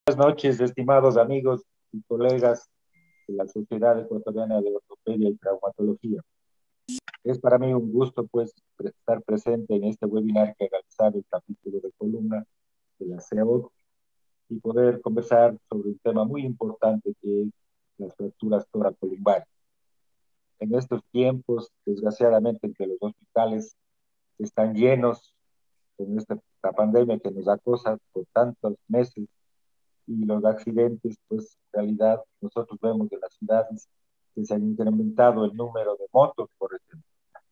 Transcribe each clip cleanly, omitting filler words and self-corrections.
Buenas noches, estimados amigos y colegas de la Sociedad Ecuatoriana de Ortopedia y Traumatología. Es para mí un gusto, pues, estar presente en este webinar que ha realizado el capítulo de columna de la CEOD y poder conversar sobre un tema muy importante que es las fracturas toracolumbares. En estos tiempos, desgraciadamente, en que los hospitales están llenos con esta pandemia que nos acosa por tantos meses, y los accidentes, pues en realidad nosotros vemos en las ciudades que se han incrementado el número de motos, por ejemplo,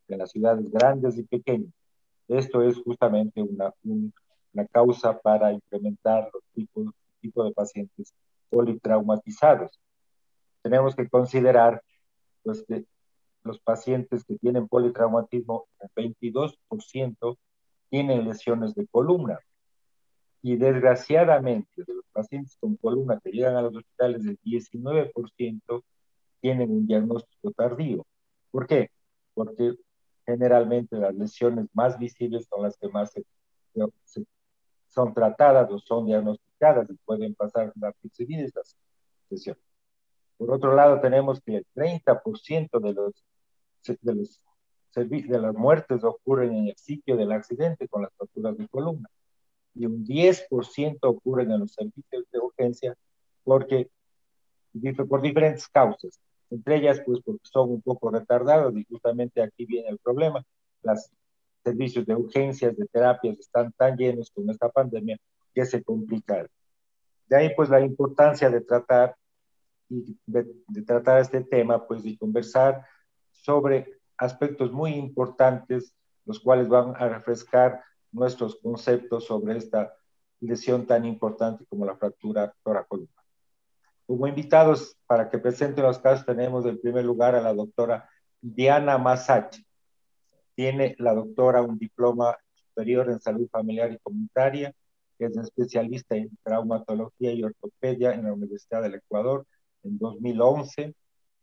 en las ciudades grandes y pequeñas. Esto es justamente una causa para incrementar los tipos de pacientes politraumatizados. Tenemos que considerar pues, que los pacientes que tienen politraumatismo, el 22% tienen lesiones de columna. Y desgraciadamente, de los pacientes con columna que llegan a los hospitales, el 19% tienen un diagnóstico tardío. ¿Por qué? Porque generalmente las lesiones más visibles son las que más son tratadas o son diagnosticadas y pueden pasar desapercibidas estas lesiones. Por otro lado, tenemos que el 30% de las muertes ocurren en el sitio del accidente con las fracturas de columna y un 10% ocurren en los servicios de urgencia porque, por diferentes causas. Entre ellas, pues porque son un poco retardados y justamente aquí viene el problema. Los servicios de urgencias, de terapias están tan llenos con esta pandemia que se complica. De ahí, pues, la importancia de tratar de tratar este tema, pues, y conversar sobre aspectos muy importantes, los cuales van a refrescar nuestros conceptos sobre esta lesión tan importante como la fractura toracolumbar. Como invitados para que presenten los casos tenemos en primer lugar a la doctora Diana Masache. Tiene la doctora un diploma superior en salud familiar y comunitaria, es especialista en traumatología y ortopedia en la Universidad del Ecuador en 2011.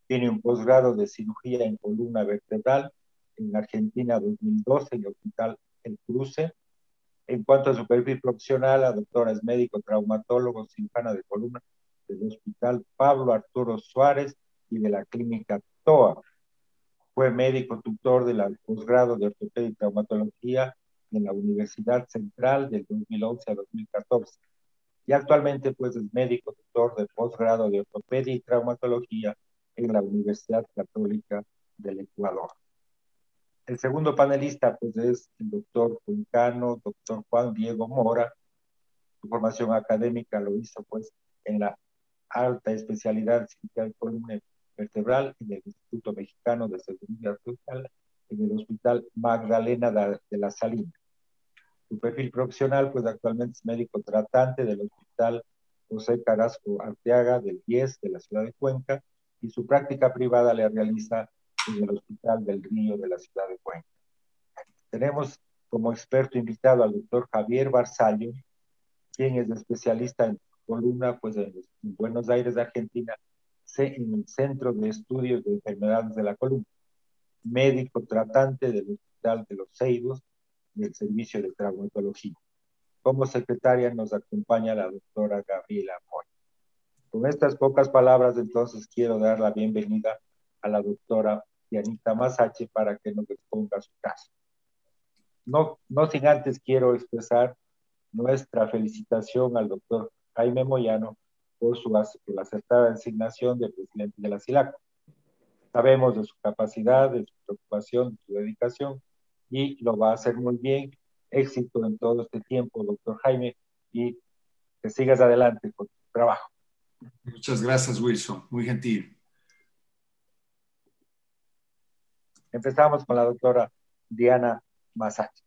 Tiene un posgrado de cirugía en columna vertebral en Argentina 2012 en el Hospital El Cruce. En cuanto a su perfil profesional, la doctora es médico traumatólogo cirujana de columna del Hospital Pablo Arturo Suárez y de la Clínica TOA. Fue médico tutor del posgrado de ortopedia y traumatología en la Universidad Central del 2011 a 2014. Y actualmente pues es médico tutor de posgrado de ortopedia y traumatología en la Universidad Católica del Ecuador. El segundo panelista pues es el doctor cuencano, doctor Juan Diego Mora. Su formación académica lo hizo pues en la alta especialidad de cirugía de columna vertebral en el Instituto Mexicano de Seguridad Social en el Hospital Magdalena de la Salina. Su perfil profesional, pues actualmente es médico tratante del Hospital José Carrasco Arteaga del 10 de la ciudad de Cuenca y su práctica privada la realiza en el Hospital del Río de la ciudad de Cuenca. Tenemos como experto invitado al doctor Javier Barzallo, quien es especialista en columna, pues en Buenos Aires, Argentina, en el Centro de Estudios de Enfermedades de la Columna, médico tratante del Hospital de los Ceibos del Servicio de Traumatología. Como secretaria nos acompaña la doctora Gabriela Moy. Con estas pocas palabras, entonces, quiero dar la bienvenida a la doctora Dianita Masache para que nos exponga su caso. No sin antes quiero expresar nuestra felicitación al doctor Jaime Moyano por la acertada designación de presidente de la SILAC. Sabemos de su capacidad, de su preocupación, de su dedicación y lo va a hacer muy bien. Éxito en todo este tiempo, doctor Jaime, y que sigas adelante con tu trabajo. Muchas gracias, Wilson. Muy gentil. Empezamos con la doctora Diana Masache.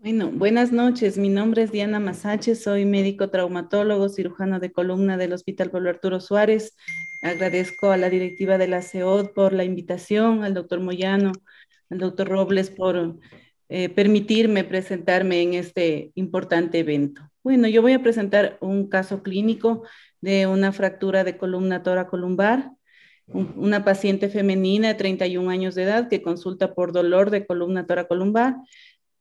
Bueno, buenas noches. Mi nombre es Diana Masache, soy médico traumatólogo, cirujano de columna del Hospital Pablo Arturo Suárez. Agradezco a la directiva de la CEOD por la invitación, al doctor Moyano, al doctor Robles por permitirme presentarme en este importante evento. Bueno, yo voy a presentar un caso clínico de una fractura de columna toracolumbar. Una paciente femenina de 31 años de edad que consulta por dolor de columna toracolumbar.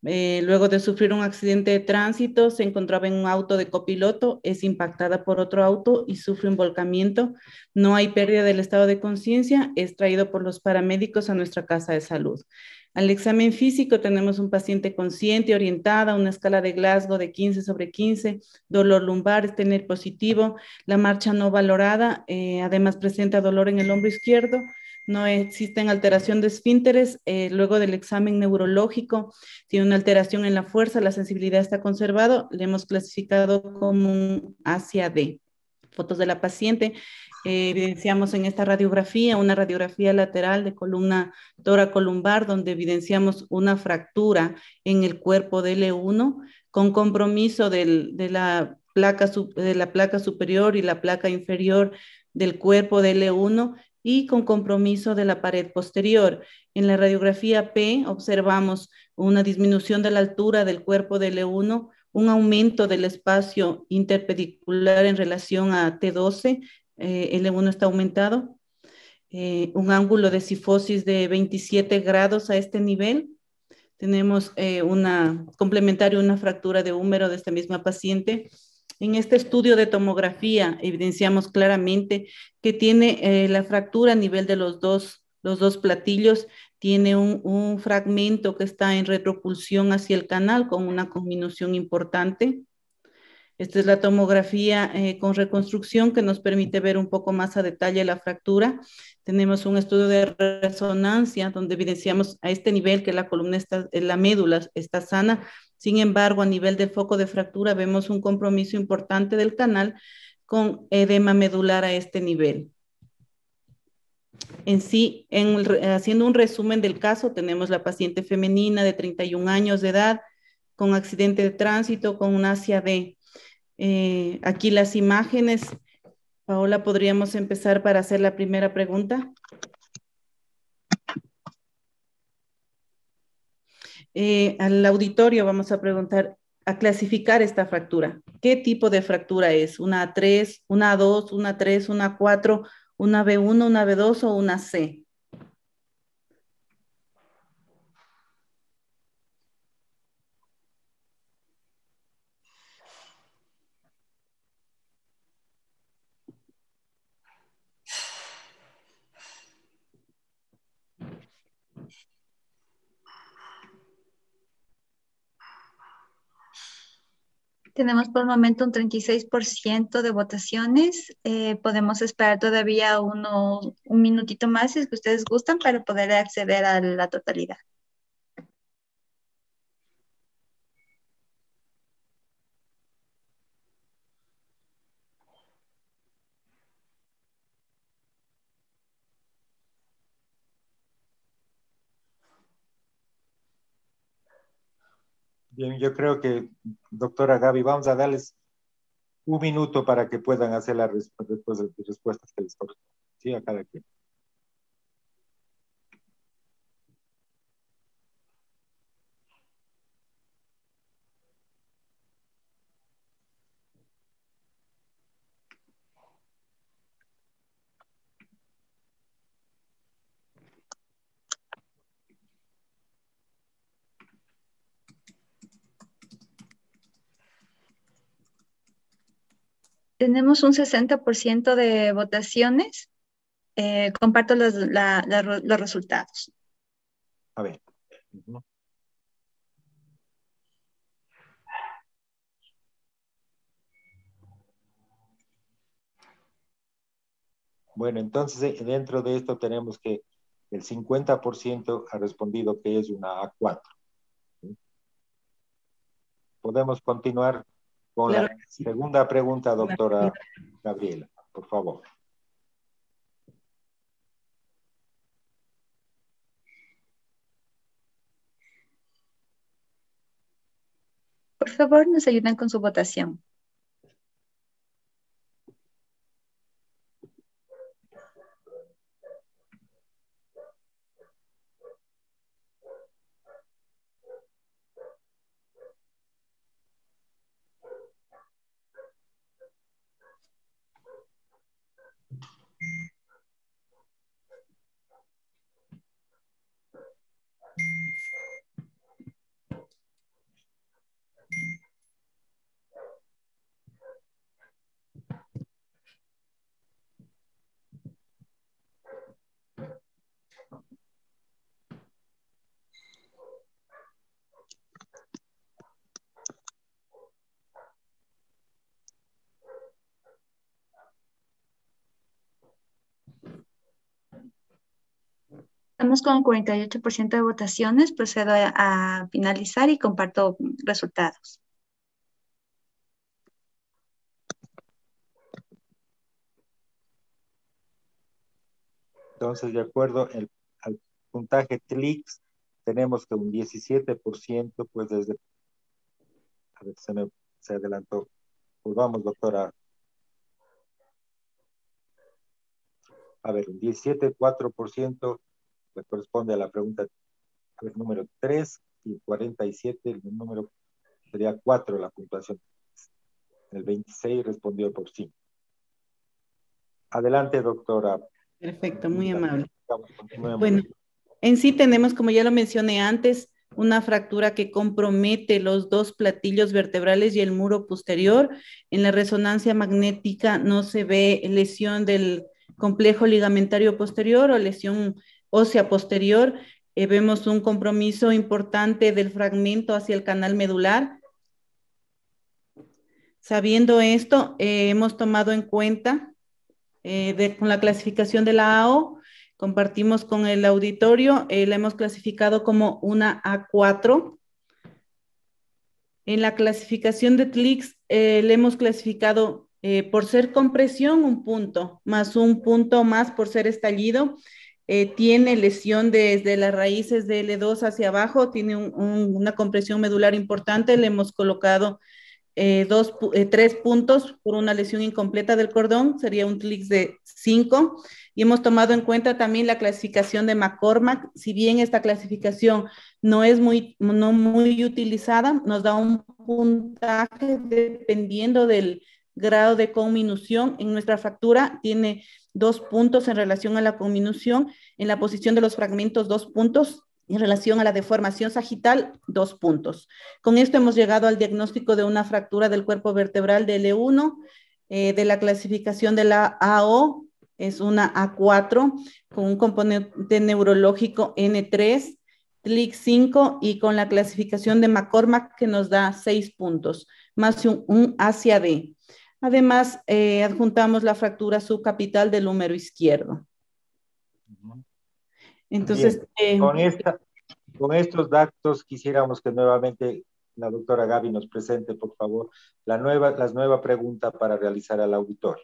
Luego de sufrir un accidente de tránsito, se encontraba en un auto de copiloto, es impactada por otro auto y sufre un volcamiento. No hay pérdida del estado de conciencia, es traído por los paramédicos a nuestra casa de salud. Al examen físico tenemos un paciente consciente, orientada, una escala de Glasgow de 15/15, dolor lumbar, es tener positivo, la marcha no valorada, además presenta dolor en el hombro izquierdo, no existen alteración de esfínteres, luego del examen neurológico tiene una alteración en la fuerza, la sensibilidad está conservado, le hemos clasificado como un Asia D. Fotos de la paciente, evidenciamos en esta radiografía una radiografía lateral de columna toracolumbar donde evidenciamos una fractura en el cuerpo de L1 con compromiso de la placa superior y la placa inferior del cuerpo de L1 y con compromiso de la pared posterior. En la radiografía P observamos una disminución de la altura del cuerpo de L1, un aumento del espacio interpedicular en relación a T12, L1 está aumentado, un ángulo de cifosis de 27 grados a este nivel. Tenemos una complementaria, una fractura de húmero de esta misma paciente. En este estudio de tomografía evidenciamos claramente que tiene la fractura a nivel de los dos platillos, tiene un fragmento que está en retropulsión hacia el canal con una conminución importante. Esta es la tomografía con reconstrucción que nos permite ver un poco más a detalle la fractura. Tenemos un estudio de resonancia donde evidenciamos a este nivel que la columna está, la médula está sana. Sin embargo, a nivel de foco de fractura vemos un compromiso importante del canal con edema medular a este nivel. En sí, haciendo un resumen del caso, tenemos la paciente femenina de 31 años de edad con accidente de tránsito con un Asia D. Aquí las imágenes. Paola, ¿podríamos empezar para hacer la primera pregunta? Al auditorio vamos a preguntar, a clasificar esta fractura. ¿Qué tipo de fractura es? ¿Una A3, una A2, una A3, una A4, una B1, una B2 o una C? Tenemos por el momento un 36% de votaciones. Podemos esperar todavía un minutito más si es que ustedes gustan para poder acceder a la totalidad. Bien, yo creo que, doctora Gaby, vamos a darles un minuto para que puedan hacer las respuestas que les corresponden. Sí, a cada quien. Tenemos un 60% de votaciones. Comparto los resultados. A ver. Bueno, entonces dentro de esto tenemos que el 50% ha respondido que es una A4. ¿Sí? Podemos continuar con Claro. la segunda pregunta, doctora Gabriela, por favor. Por favor, nos ayudan con su votación. Estamos con 48% de votaciones. Procedo a finalizar y comparto resultados. Entonces, de acuerdo al puntaje TLIX, tenemos que un 17%, pues desde... A ver, se adelantó. Pues vamos, doctora. A ver, un 17,4% le corresponde a la pregunta, a ver, número 3, y 47, el número sería 4 la puntuación. El 26 respondió por sí. Adelante, doctora. Perfecto, muy amable. Continuemos. Bueno, en sí tenemos, como ya lo mencioné antes, una fractura que compromete los dos platillos vertebrales y el muro posterior. En la resonancia magnética no se ve lesión del complejo ligamentario posterior o lesión ósea posterior. Vemos un compromiso importante del fragmento hacia el canal medular. Sabiendo esto, hemos tomado en cuenta con la clasificación de la AO, compartimos con el auditorio, la hemos clasificado como una A4. En la clasificación de TLIX le hemos clasificado por ser compresión un punto, más un punto más por ser estallido. Tiene lesión desde las raíces de L2 hacia abajo, tiene una compresión medular importante, le hemos colocado 3 puntos por una lesión incompleta del cordón, sería un TLIX de 5. Y hemos tomado en cuenta también la clasificación de McCormack. Si bien esta clasificación no es muy utilizada, nos da un puntaje dependiendo del grado de conminución. En nuestra fractura tiene 2 puntos en relación a la conminución, en la posición de los fragmentos 2 puntos, en relación a la deformación sagital, 2 puntos. Con esto hemos llegado al diagnóstico de una fractura del cuerpo vertebral de L1, de la clasificación de la AO, es una A4, con un componente neurológico N3, TLIX 5 y con la clasificación de McCormack que nos da 6 puntos, más un hacia D. Además, adjuntamos la fractura subcapital del húmero izquierdo. Entonces, con estos datos quisiéramos que nuevamente la doctora Gaby nos presente, por favor, la nueva pregunta para realizar al auditorio.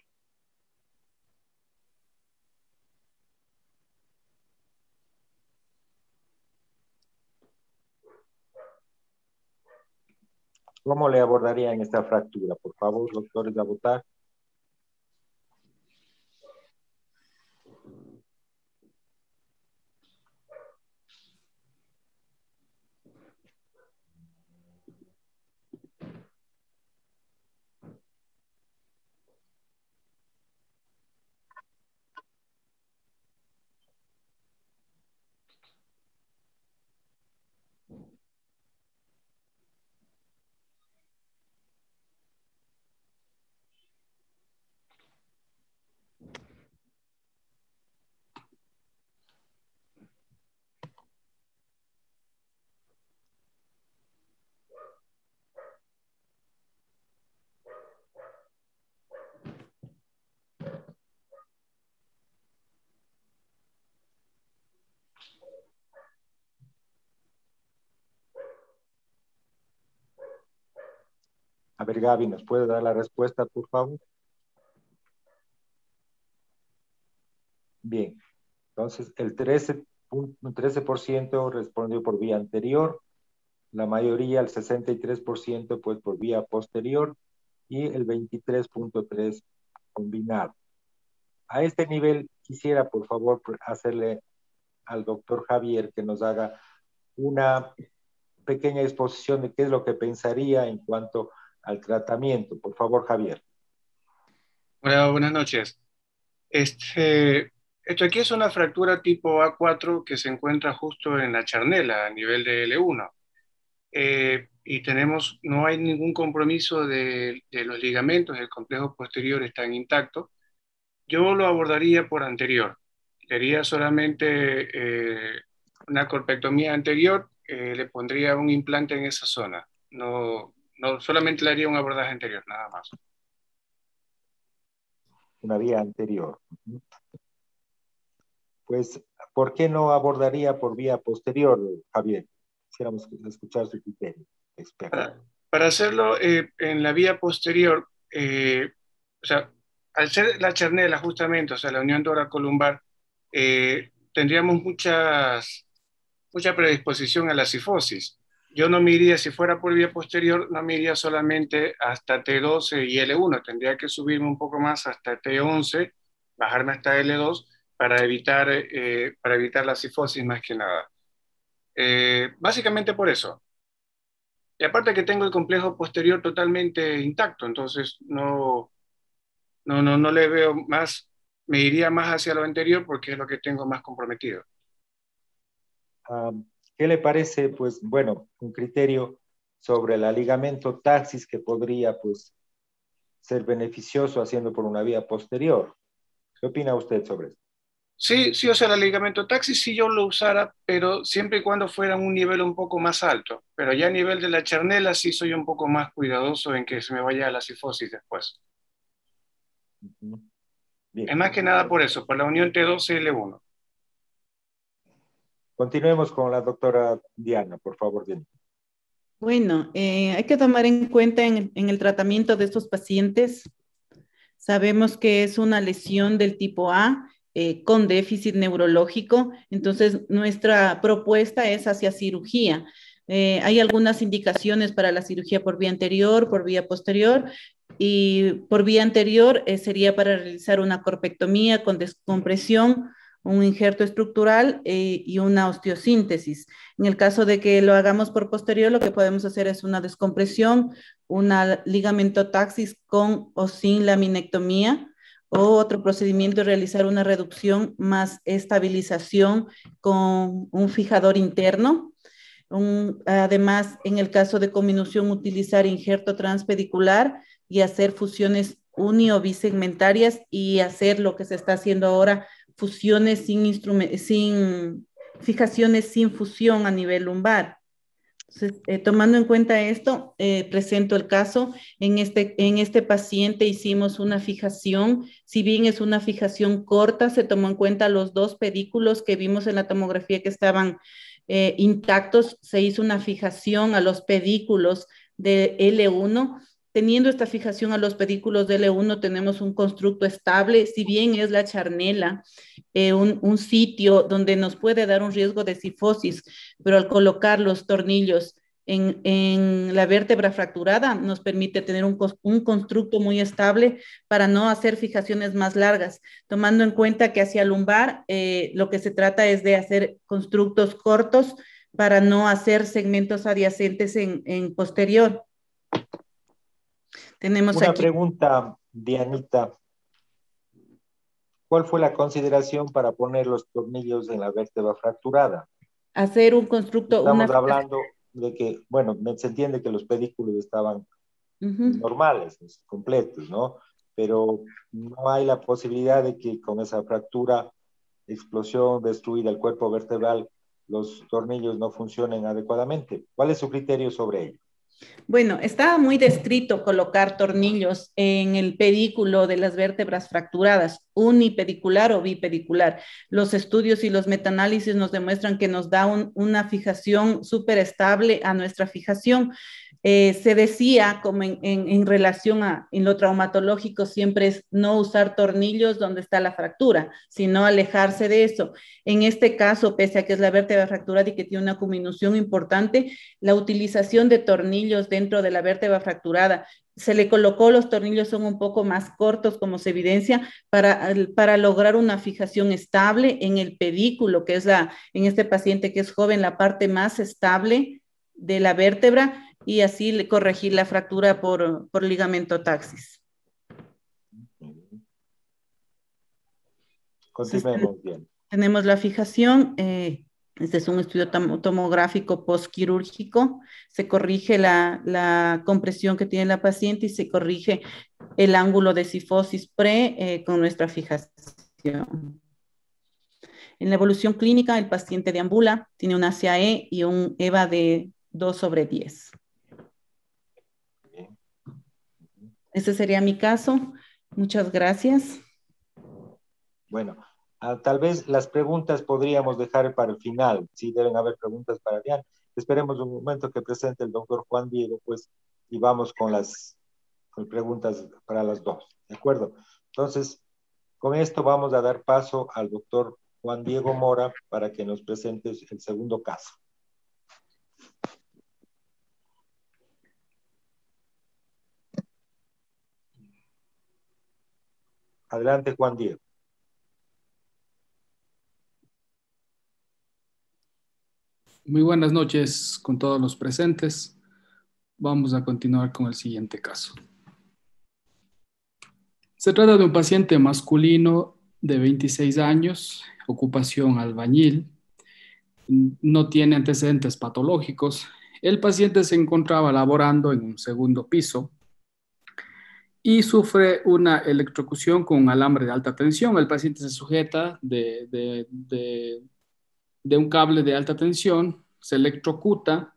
¿Cómo le abordarían esta fractura? Por favor, doctores, a votar. A ver, Gaby, ¿nos puede dar la respuesta, por favor? Bien, entonces el 13% respondió por vía anterior, la mayoría, el 63%, pues por vía posterior y el 23,3% combinado. A este nivel quisiera, por favor, hacerle al doctor Javier que nos haga una pequeña exposición de qué es lo que pensaría en cuanto al tratamiento. Por favor, Javier. Hola, buenas noches. Esto aquí es una fractura tipo A4 que se encuentra justo en la charnela a nivel de L1. Y no hay ningún compromiso de los ligamentos, el complejo posterior está intacto. Yo lo abordaría por anterior. Sería solamente una corpectomía anterior, le pondría un implante en esa zona. No, solamente le haría un abordaje anterior, nada más. Una vía anterior. pues, ¿por qué no abordaría por vía posterior, Javier? Quisiéramos escuchar su criterio, experto. Para hacerlo en la vía posterior, o sea, al ser la charnela justamente, o sea, la unión dora-columbar, tendríamos mucha predisposición a la cifosis. Yo no me iría, si fuera por vía posterior, no me iría solamente hasta T12 y L1, tendría que subirme un poco más hasta T11, bajarme hasta L2 para evitar la cifosis más que nada. Básicamente por eso. Y aparte que tengo el complejo posterior totalmente intacto, entonces no le veo más, me iría más hacia lo anterior porque es lo que tengo más comprometido. ¿Qué le parece, pues, bueno, un criterio sobre el ligamento taxis que podría, pues, ser beneficioso haciendo por una vía posterior? ¿Qué opina usted sobre esto? Sí, sí, o sea, el ligamento taxis sí yo lo usara, pero siempre y cuando fuera un nivel un poco más alto. Pero ya a nivel de la charnela sí soy un poco más cuidadoso en que se me vaya la cifosis después. Bien. Es más que nada por eso, por la unión T12L1. Continuemos con la doctora Diana, por favor, Diana. Bueno, hay que tomar en cuenta en el tratamiento de estos pacientes. Sabemos que es una lesión del tipo A con déficit neurológico, entonces nuestra propuesta es hacia cirugía. Hay algunas indicaciones para la cirugía por vía anterior, por vía posterior, y por vía anterior sería para realizar una corpectomía con descompresión, un injerto estructural y una osteosíntesis. En el caso de que lo hagamos por posterior, lo que podemos hacer es una descompresión, una ligamentotaxis con o sin laminectomía, o otro procedimiento es realizar una reducción más estabilización con un fijador interno. Además, en el caso de cominución, utilizar injerto transpedicular y hacer fusiones uni o bisegmentarias y hacer lo que se está haciendo ahora, fusiones sin fijaciones sin fusión a nivel lumbar. Entonces, tomando en cuenta esto, presento el caso. En este paciente hicimos una fijación, si bien es una fijación corta, se tomó en cuenta los dos pedículos que vimos en la tomografía que estaban intactos, se hizo una fijación a los pedículos de L1. Teniendo esta fijación a los pedículos de L1, tenemos un constructo estable, si bien es la charnela, un sitio donde nos puede dar un riesgo de cifosis, pero al colocar los tornillos en la vértebra fracturada nos permite tener un constructo muy estable para no hacer fijaciones más largas, tomando en cuenta que hacia lumbar lo que se trata es de hacer constructos cortos para no hacer segmentos adyacentes en posterior. Tenemos Una aquí. pregunta, Dianita. ¿Cuál fue la consideración para poner los tornillos en la vértebra fracturada? Hacer un constructo. Estamos hablando de que, bueno, se entiende que los pedículos estaban normales, completos, ¿no? Pero no hay la posibilidad de que con esa fractura, explosión, destruida el cuerpo vertebral, los tornillos no funcionen adecuadamente. ¿Cuál es su criterio sobre ello? Bueno, estaba muy descrito colocar tornillos en el pedículo de las vértebras fracturadas, unipedicular o bipedicular. Los estudios y los metaanálisis nos demuestran que nos da una fijación súper estable a nuestra fijación. Se decía, como en relación en lo traumatológico, siempre es no usar tornillos donde está la fractura, sino alejarse de eso. En este caso, pese a que es la vértebra fracturada y que tiene una cominución importante, la utilización de tornillos dentro de la vértebra fracturada, se le colocó, los tornillos son un poco más cortos, como se evidencia, para lograr una fijación estable en el pedículo, que es en este paciente que es joven, la parte más estable de la vértebra, y así corregir la fractura por ligamento-taxis. Continuemos bien. Tenemos la fijación. Este es un estudio tomográfico postquirúrgico. Se corrige la compresión que tiene la paciente y se corrige el ángulo de cifosis con nuestra fijación. En la evolución clínica, el paciente deambula, tiene un ACAE y un EVA de 2/10. Ese sería mi caso. Muchas gracias. Bueno, Tal vez las preguntas podríamos dejar para el final. Sí, deben haber preguntas para Diana. Esperemos un momento que presente el doctor Juan Diego, pues, y vamos con preguntas para las dos. ¿De acuerdo? Entonces, con esto vamos a dar paso al doctor Juan Diego Mora para que nos presente el segundo caso. Adelante, Juan Diego. Muy buenas noches con todos los presentes. Vamos a continuar con el siguiente caso. Se trata de un paciente masculino de 26 años, ocupación albañil, no tiene antecedentes patológicos. El paciente se encontraba laborando en un segundo piso y sufre una electrocución con un alambre de alta tensión. El paciente se sujeta de un cable de alta tensión, se electrocuta,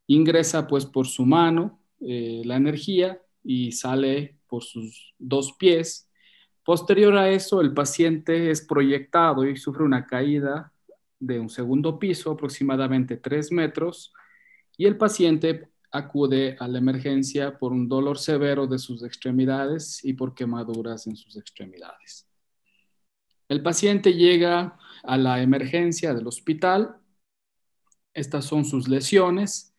ingresa pues por su mano la energía y sale por sus dos pies. Posterior a eso, el paciente es proyectado y sufre una caída de un segundo piso, aproximadamente 3 metros, y el paciente acude a la emergencia por un dolor severo de sus extremidades y por quemaduras en sus extremidades. El paciente llega a la emergencia del hospital. Estas son sus lesiones,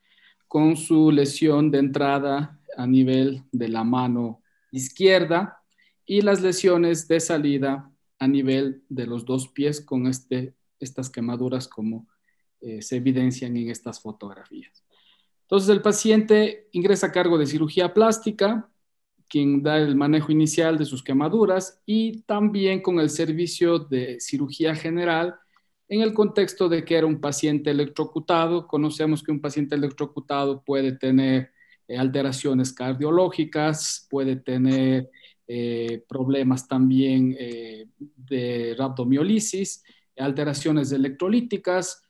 con su lesión de entrada a nivel de la mano izquierda y las lesiones de salida a nivel de los dos pies con estas quemaduras como se evidencian en estas fotografías. Entonces el paciente ingresa a cargo de cirugía plástica, quien da el manejo inicial de sus quemaduras, y también con el servicio de cirugía general en el contexto de que era un paciente electrocutado. Conocemos que un paciente electrocutado puede tener alteraciones cardiológicas, puede tener problemas también de rabdomiólisis, alteraciones electrolíticas,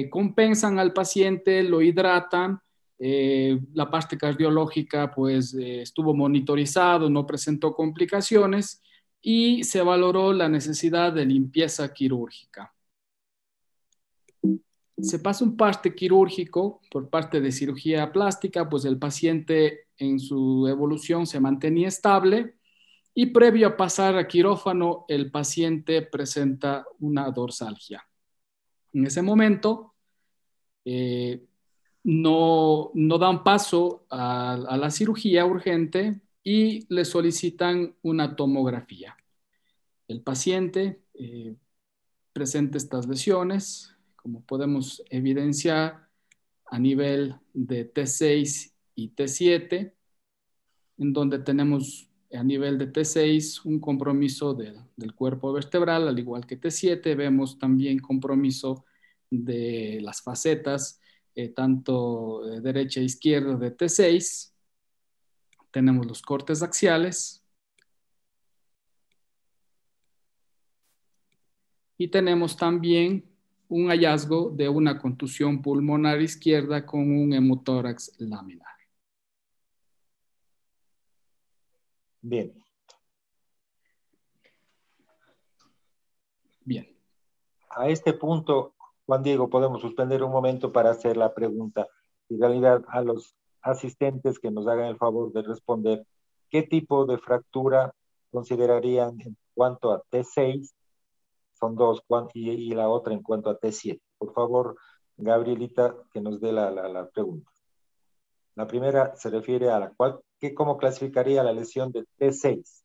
compensan al paciente, lo hidratan. La parte cardiológica pues estuvo monitorizado, no presentó complicaciones y se valoró la necesidad de limpieza quirúrgica. Se pasa un parte quirúrgico por parte de cirugía plástica, pues el paciente en su evolución se mantenía estable y previo a pasar a quirófano el paciente presenta una dorsalgia. En ese momento no dan paso a la cirugía urgente y le solicitan una tomografía. El paciente presenta estas lesiones, como podemos evidenciar a nivel de T6 y T7, en donde tenemos a nivel de T6 un compromiso del cuerpo vertebral, al igual que T7, vemos también compromiso de las facetas, tanto derecha e izquierda de T6. Tenemos los cortes axiales y tenemos también un hallazgo de una contusión pulmonar izquierda con un hemotórax laminar. Bien. Bien. A este punto, Juan Diego, podemos suspender un momento para hacer la pregunta. En realidad, a los asistentes que nos hagan el favor de responder, ¿qué tipo de fractura considerarían en cuanto a T6? Son dos, y la otra en cuanto a T7. Por favor, Gabrielita, que nos dé la pregunta. La primera se refiere a ¿cómo clasificaría la lesión de T6?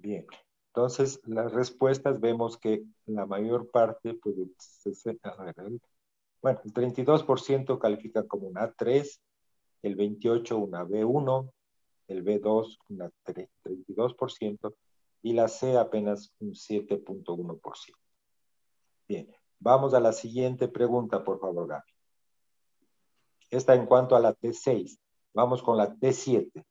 Bien. Entonces, las respuestas vemos que la mayor parte, pues, bueno, el 32% califica como una A3, el 28% una B1, el B2 una 32% y la C apenas un 7.1%. Bien, vamos a la siguiente pregunta, por favor, Gaby. Esta en cuanto a la T6. Vamos con la T7.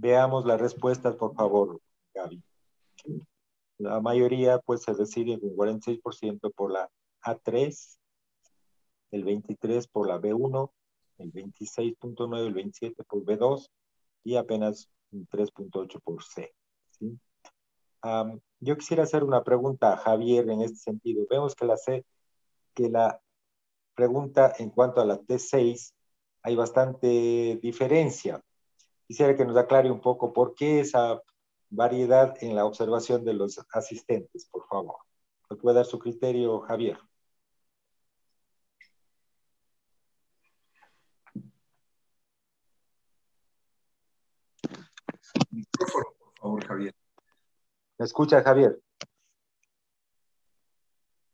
Veamos las respuestas, por favor, Gaby. La mayoría, pues, se decide un 46% por la A3, el 23% por la B1, el 26.9%, el 27% por B2 y apenas un 3.8% por C. ¿Sí? Yo quisiera hacer una pregunta a Javier en este sentido. Vemos que la pregunta en cuanto a la T6 hay bastante diferencia. Quisiera que nos aclare un poco por qué esa variedad en la observación de los asistentes, por favor. ¿Me puede dar su criterio, Javier? Micrófono, por favor, Javier. ¿Me escucha, Javier?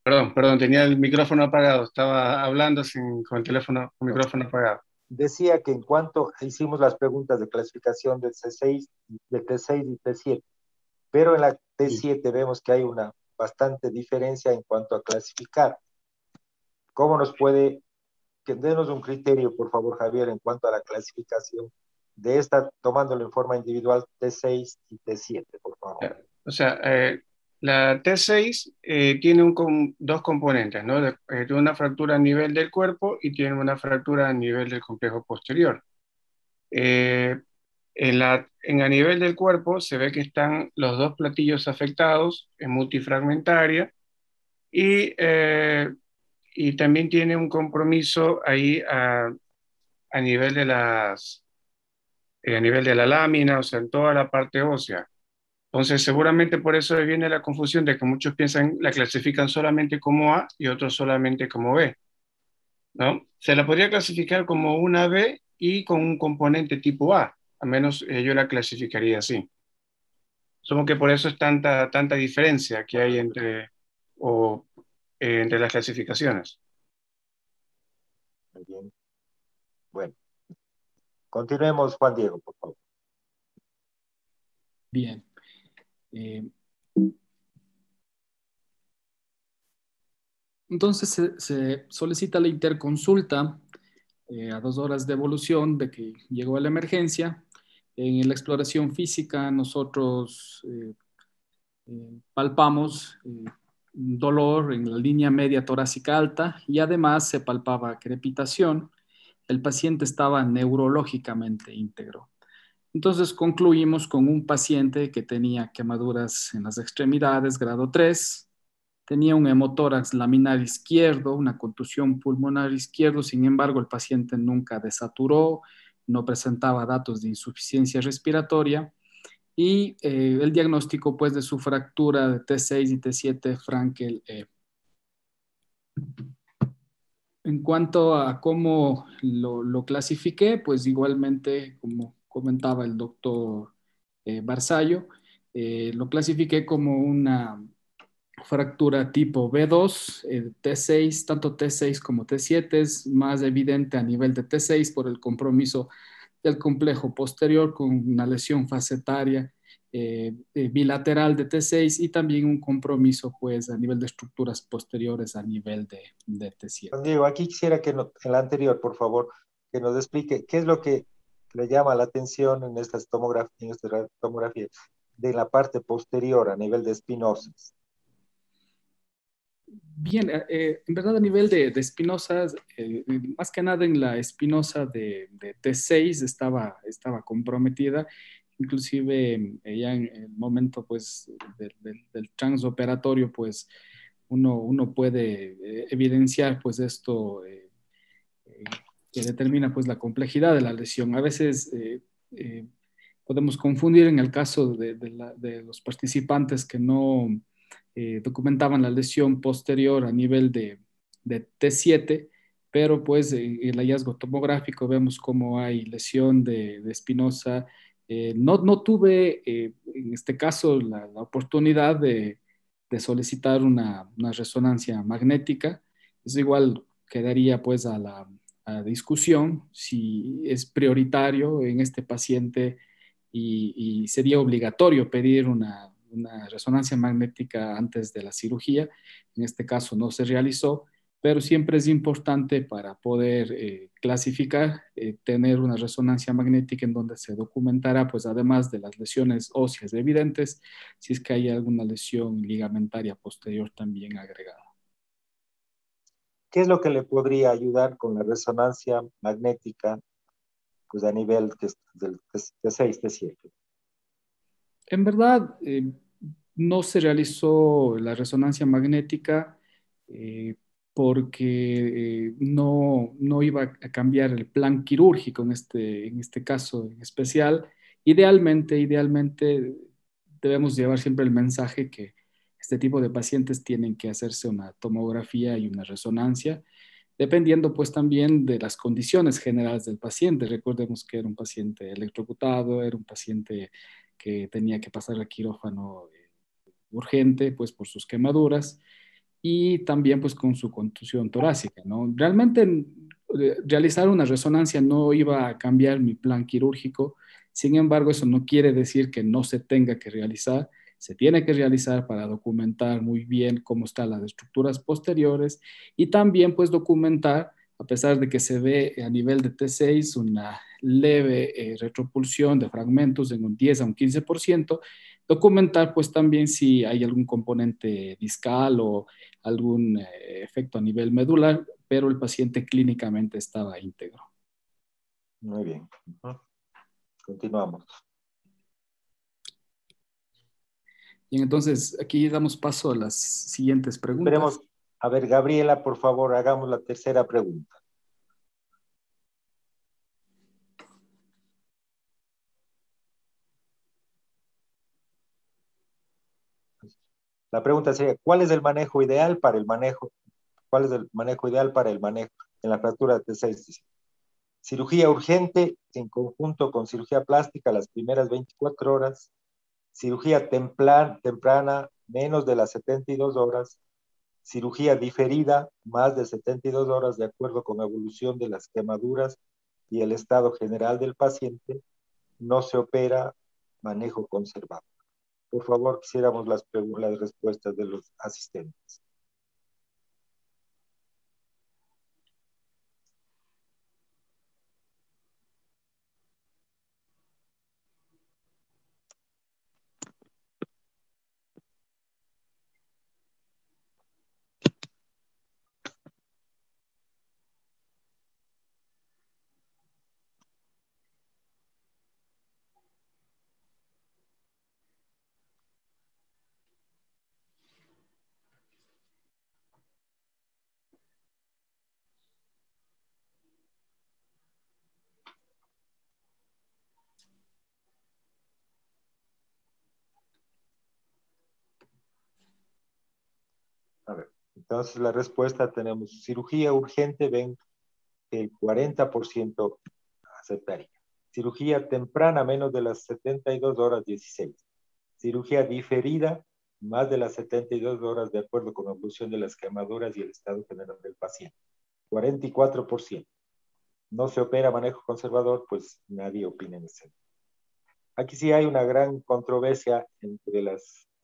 Perdón, tenía el micrófono apagado, estaba hablando con el teléfono, con el micrófono apagado. Decía que en cuanto hicimos las preguntas de clasificación de T6 y T7, pero en la T7 vemos que hay una bastante diferencia en cuanto a clasificar. ¿Cómo nos puede, denos un criterio, por favor, Javier, en cuanto a la clasificación de esta, tomándolo en forma individual, T6 y T7, por favor? O sea, la T6 tiene dos componentes, ¿no? Tiene una fractura a nivel del cuerpo y tiene una fractura a nivel del complejo posterior. A nivel del cuerpo se ve que están los dos platillos afectados, es multifragmentaria y también tiene un compromiso ahí a nivel a nivel de la lámina, o sea, en toda la parte ósea. Entonces, seguramente por eso viene la confusión de que muchos piensan, la clasifican solamente como A y otros solamente como B, ¿no? Se la podría clasificar como una B y con un componente tipo A, al menos yo la clasificaría así. Supongo que por eso es tanta diferencia que hay entre las clasificaciones. Muy bien. Bueno, continuemos, Juan Diego, por favor. Bien. Entonces se solicita la interconsulta a 2 horas de evolución de que llegó a la emergencia. En la exploración física nosotros palpamos dolor en la línea media torácica alta y además se palpaba crepitación. El paciente estaba neurológicamente íntegro. Entonces concluimos con un paciente que tenía quemaduras en las extremidades, grado 3, tenía un hemotórax laminar izquierdo, una contusión pulmonar izquierdo, sin embargo el paciente nunca desaturó, no presentaba datos de insuficiencia respiratoria y el diagnóstico pues de su fractura de T6 y T7 Frankel-E. En cuanto a cómo lo clasifiqué, pues igualmente, como comentaba el doctor Barzallo, lo clasifiqué como una fractura tipo B2, T6, tanto T6 como T7 es más evidente a nivel de T6 por el compromiso del complejo posterior con una lesión facetaria bilateral de T6 y también un compromiso pues a nivel de estructuras posteriores a nivel de T7. Juan Diego, aquí quisiera que en la anterior, por favor, que nos explique qué es lo que le llama la atención en estas tomografías de la parte posterior a nivel de espinosas. Bien, en verdad a nivel de espinosas, más que nada en la espinosa de T6 estaba comprometida, inclusive ya en el momento pues del transoperatorio pues uno puede evidenciar pues esto eh, que determina pues la complejidad de la lesión. A veces eh, podemos confundir en el caso de los participantes que no documentaban la lesión posterior a nivel de T7, pero pues el hallazgo tomográfico vemos cómo hay lesión de espinosa. No tuve en este caso la oportunidad de solicitar una resonancia magnética. Eso igual quedaría pues a discusión si es prioritario en este paciente y sería obligatorio pedir una resonancia magnética antes de la cirugía. En este caso no se realizó, pero siempre es importante para poder clasificar, tener una resonancia magnética en donde se documentará, pues además de las lesiones óseas evidentes, si es que hay alguna lesión ligamentaria posterior también agregada. ¿Qué es lo que le podría ayudar con la resonancia magnética pues a nivel del T6, T7? En verdad, no se realizó la resonancia magnética porque no iba a cambiar el plan quirúrgico en este caso en especial. Idealmente debemos llevar siempre el mensaje que este tipo de pacientes tienen que hacerse una tomografía y una resonancia, dependiendo pues también de las condiciones generales del paciente. Recordemos que era un paciente electrocutado, era un paciente que tenía que pasar al quirófano urgente pues por sus quemaduras y también pues con su contusión torácica, ¿no? Realmente realizar una resonancia no iba a cambiar mi plan quirúrgico, sin embargo eso no quiere decir que no se tenga que realizar, se tiene que realizar para documentar muy bien cómo están las estructuras posteriores y también pues documentar, a pesar de que se ve a nivel de T6 una leve retropulsión de fragmentos en un 10 a un 15%, documentar pues también si hay algún componente discal o algún efecto a nivel medular, pero el paciente clínicamente estaba íntegro. Muy bien. Continuamos. Bien, entonces aquí damos paso a las siguientes preguntas. Esperemos. A ver, Gabriela, por favor, hagamos la tercera pregunta. La pregunta sería, ¿cuál es el manejo ideal para el manejo? ¿Cuál es el manejo ideal para el manejo en la fractura de T6? Cirugía urgente en conjunto con cirugía plástica las primeras 24 horas. Cirugía temprana menos de las 72 horas. Cirugía diferida más de 72 horas de acuerdo con la evolución de las quemaduras y el estado general del paciente. No se opera, manejo conservado. Por favor, quisiéramos las respuestas de los asistentes. A ver, entonces la respuesta tenemos cirugía urgente, ven que el 40% aceptaría. Cirugía temprana, menos de las 72 horas, 16. Cirugía diferida, más de las 72 horas, de acuerdo con la evolución de las quemaduras y el estado general del paciente. 44%. No se opera manejo conservador, pues nadie opina en ese. Aquí sí hay una gran controversia entre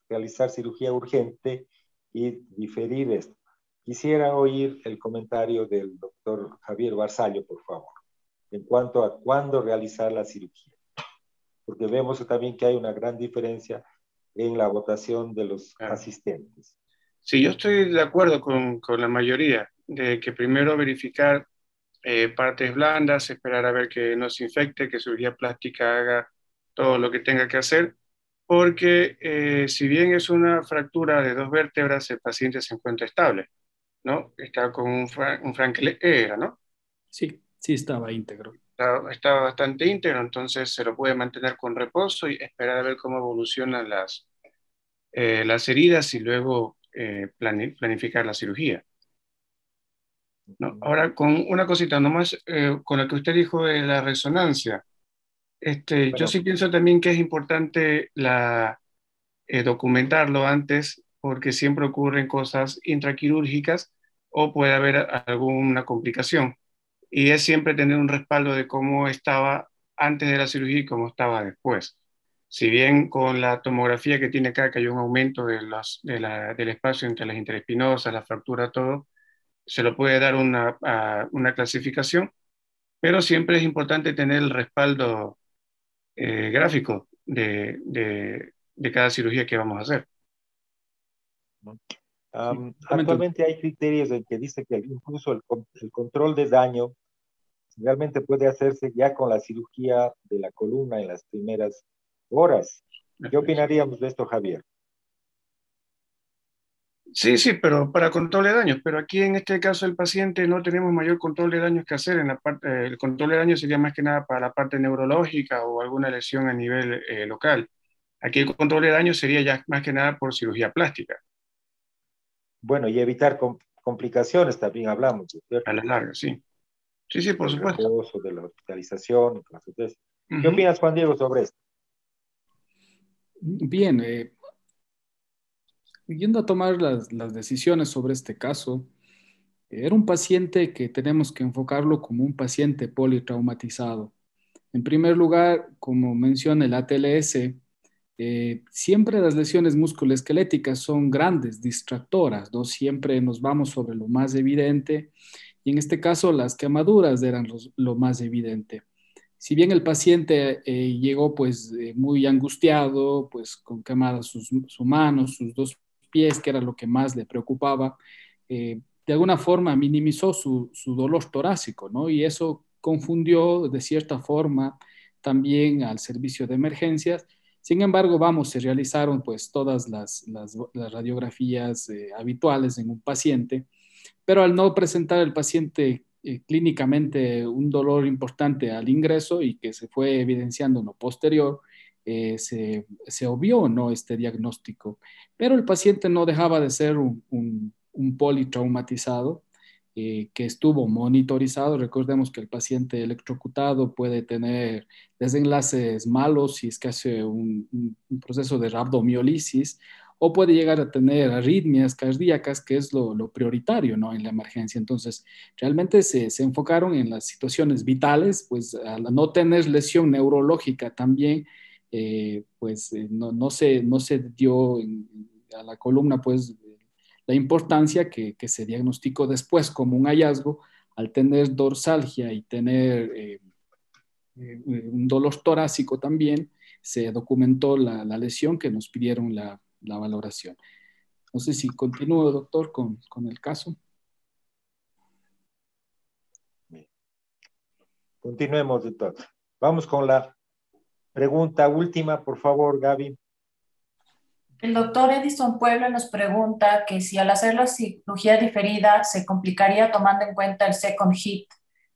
realizar cirugía urgente y diferir esto. Quisiera oír el comentario del doctor Javier Barzallo, por favor, en cuanto a cuándo realizar la cirugía, porque vemos también que hay una gran diferencia en la votación de los asistentes. Sí, yo estoy de acuerdo con la mayoría, de que primero verificar partes blandas, esperar a ver que no se infecte, que cirugía plástica haga todo lo que tenga que hacer, porque si bien es una fractura de 2 vértebras, el paciente se encuentra estable, ¿no? Está con un Frankel era, ¿no? Sí, sí estaba íntegro. Está bastante íntegro, entonces se lo puede mantener con reposo y esperar a ver cómo evolucionan las heridas y luego planificar la cirugía. ¿No? Ahora, con una cosita nomás, con lo que usted dijo de la resonancia, Bueno, yo sí pienso también que es importante documentarlo antes, porque siempre ocurren cosas intraquirúrgicas o puede haber alguna complicación. Y es siempre tener un respaldo de cómo estaba antes de la cirugía y cómo estaba después. Si bien con la tomografía que tiene acá, que hay un aumento del espacio entre las interespinosas, la fractura, todo, se lo puede dar una clasificación, pero siempre es importante tener el respaldo gráfico de cada cirugía que vamos a hacer. Actualmente hay criterios en que dice que incluso el control de daño realmente puede hacerse ya con la cirugía de la columna en las primeras horas. ¿Qué opinaríamos de esto, Javier? Sí, sí, pero para control de daños, pero aquí en este caso el paciente no tenemos mayor control de daños que hacer. El control de daños sería más que nada para la parte neurológica o alguna lesión a nivel local. Aquí el control de daños sería ya más que nada por cirugía plástica. Bueno, y evitar complicaciones también hablamos, ¿cierto? A la larga, sí. Sí, sí, por Del supuesto. reposo, de la hospitalización. ¿Qué opinas, Juan Diego, sobre esto? Bien, yendo a tomar las decisiones sobre este caso, era un paciente que tenemos que enfocarlo como un paciente politraumatizado. En primer lugar, como menciona el ATLS, siempre las lesiones musculoesqueléticas son grandes, distractoras, ¿no? Siempre nos vamos sobre lo más evidente y en este caso las quemaduras eran lo más evidente. Si bien el paciente llegó pues muy angustiado, pues con quemadas su mano, sus dos pies, que era lo que más le preocupaba, de alguna forma minimizó su dolor torácico, ¿no? Y eso confundió de cierta forma también al servicio de emergencias. Sin embargo, se realizaron pues todas las radiografías habituales en un paciente, pero al no presentar el paciente clínicamente un dolor importante al ingreso y que se fue evidenciando en lo posterior, se obvió, ¿no?, este diagnóstico. Pero el paciente no dejaba de ser un politraumatizado que estuvo monitorizado. Recordemos que el paciente electrocutado puede tener desenlaces malos si es que hace un proceso de rabdomiólisis o puede llegar a tener arritmias cardíacas, que es lo prioritario, ¿no?, en la emergencia. Entonces, realmente se enfocaron en las situaciones vitales, pues al no tener lesión neurológica también, no se dio a la columna, pues, la importancia que se diagnosticó después como un hallazgo al tener dorsalgia y tener un dolor torácico también, se documentó la lesión que nos pidieron la valoración. No sé si continúo, doctor, con el caso. Continuemos, doctor. Vamos con la pregunta última, por favor, Gaby. El doctor Edison Pueblo nos pregunta que si al hacer la cirugía diferida se complicaría tomando en cuenta el second hit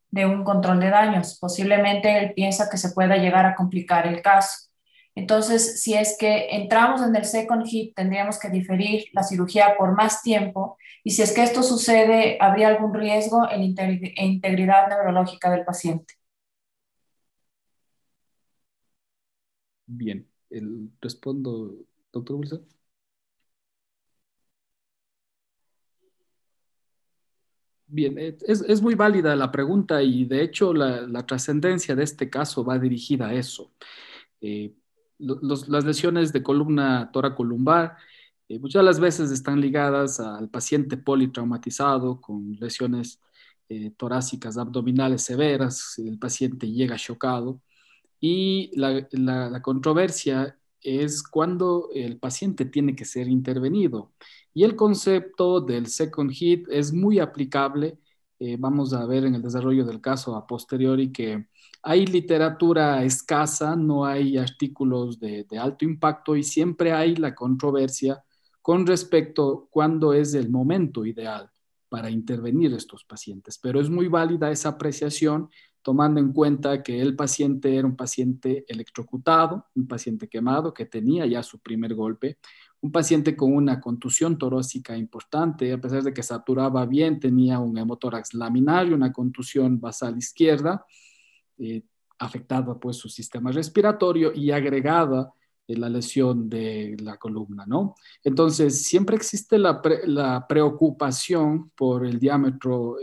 de un control de daños. Posiblemente él piensa que se pueda llegar a complicar el caso. Entonces, si es que entramos en el second hit, tendríamos que diferir la cirugía por más tiempo y si es que esto sucede, ¿habría algún riesgo en integridad neurológica del paciente? Bien, respondo, doctor Wilson. Bien, es muy válida la pregunta y de hecho la trascendencia de este caso va dirigida a eso. las lesiones de columna toracolumbar muchas de las veces están ligadas al paciente politraumatizado con lesiones torácicas abdominales severas, el paciente llega chocado y la controversia es cuando el paciente tiene que ser intervenido. Y el concepto del second hit es muy aplicable. Vamos a ver en el desarrollo del caso a posteriori que hay literatura escasa, no hay artículos de alto impacto y siempre hay la controversia con respecto a cuándo es el momento ideal para intervenir estos pacientes. Pero es muy válida esa apreciación tomando en cuenta que el paciente era un paciente electrocutado, un paciente quemado que tenía ya su primer golpe, un paciente con una contusión torácica importante, a pesar de que saturaba bien, tenía un hemotórax laminario, una contusión basal izquierda, eh, afectada pues su sistema respiratorio y agregada la lesión de la columna, ¿no? Entonces, siempre existe la preocupación por el diámetro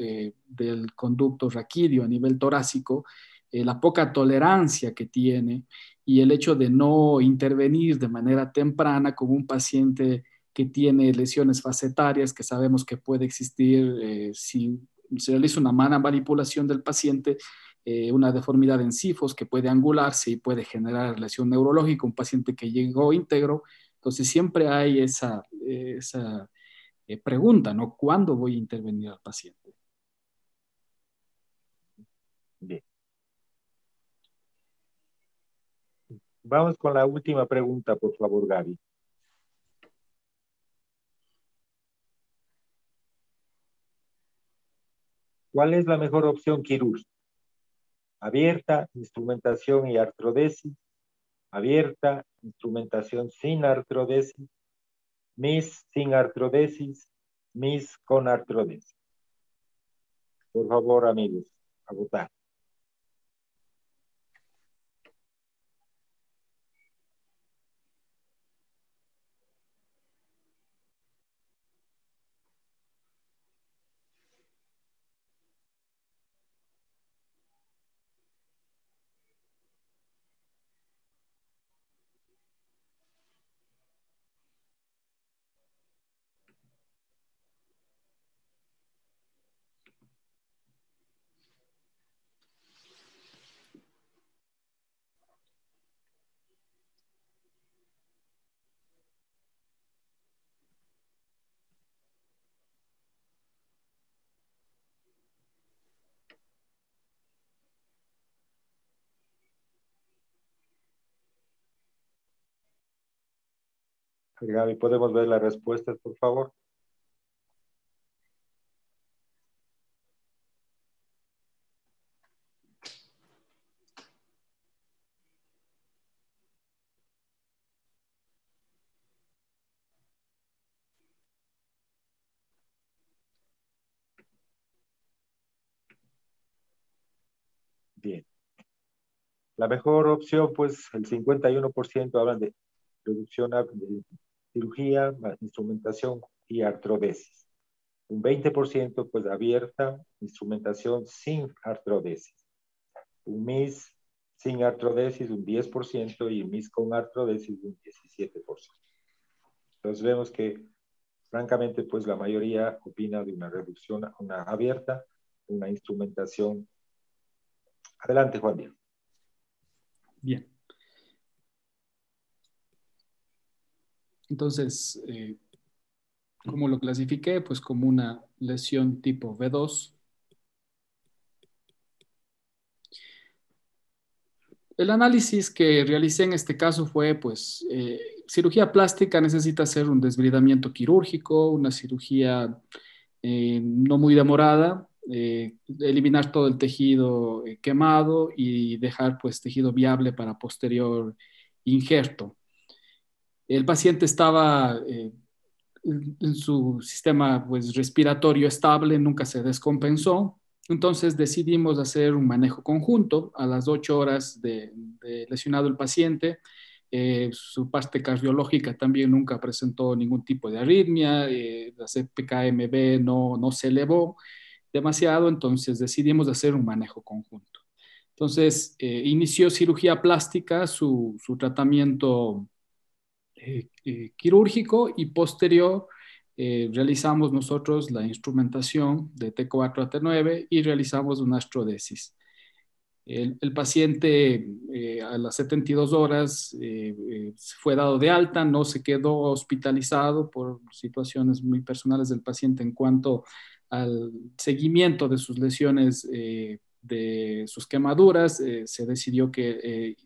del conducto raquídeo a nivel torácico, la poca tolerancia que tiene y el hecho de no intervenir de manera temprana con un paciente que tiene lesiones facetarias, que sabemos que puede existir si se realiza una mala manipulación del paciente, una deformidad en sifos que puede angularse y puede generar lesión neurológica, un paciente que llegó íntegro. Entonces siempre hay esa pregunta, ¿no? ¿Cuándo voy a intervenir al paciente? Bien. Vamos con la última pregunta, por favor, Gaby. ¿Cuál es la mejor opción quirúrgica? Abierta, instrumentación y artrodesis. Abierta, instrumentación sin artrodesis. MIS sin artrodesis. MIS con artrodesis. Por favor, amigos, a votar. Gaby, ¿podemos ver las respuestas, por favor? Bien. La mejor opción, pues el 51% hablan de reducción de cirugía, instrumentación y artrodesis. Un 20% pues abierta, instrumentación sin artrodesis. Un MIS sin artrodesis un 10% y MIS con artrodesis un 17%. Entonces vemos que francamente pues la mayoría opina de una reducción, una abierta, una instrumentación. Adelante, Juan Diego. Bien. Entonces, ¿cómo lo clasifiqué? Pues como una lesión tipo V2. El análisis que realicé en este caso fue, pues, cirugía plástica necesita hacer un desbridamiento quirúrgico, una cirugía no muy demorada, eliminar todo el tejido quemado y dejar, pues, tejido viable para posterior injerto. El paciente estaba en su sistema pues, respiratorio estable, nunca se descompensó. Entonces decidimos hacer un manejo conjunto a las 8 horas de lesionado el paciente. Su parte cardiológica también nunca presentó ningún tipo de arritmia, la CPK-MB no se elevó demasiado, entonces decidimos hacer un manejo conjunto. Entonces, inició cirugía plástica, su tratamiento quirúrgico, y posterior realizamos nosotros la instrumentación de T4 a T9 y realizamos una astrodesis. El paciente a las 72 horas fue dado de alta, no se quedó hospitalizado por situaciones muy personales del paciente en cuanto al seguimiento de sus lesiones, de sus quemaduras. Se decidió que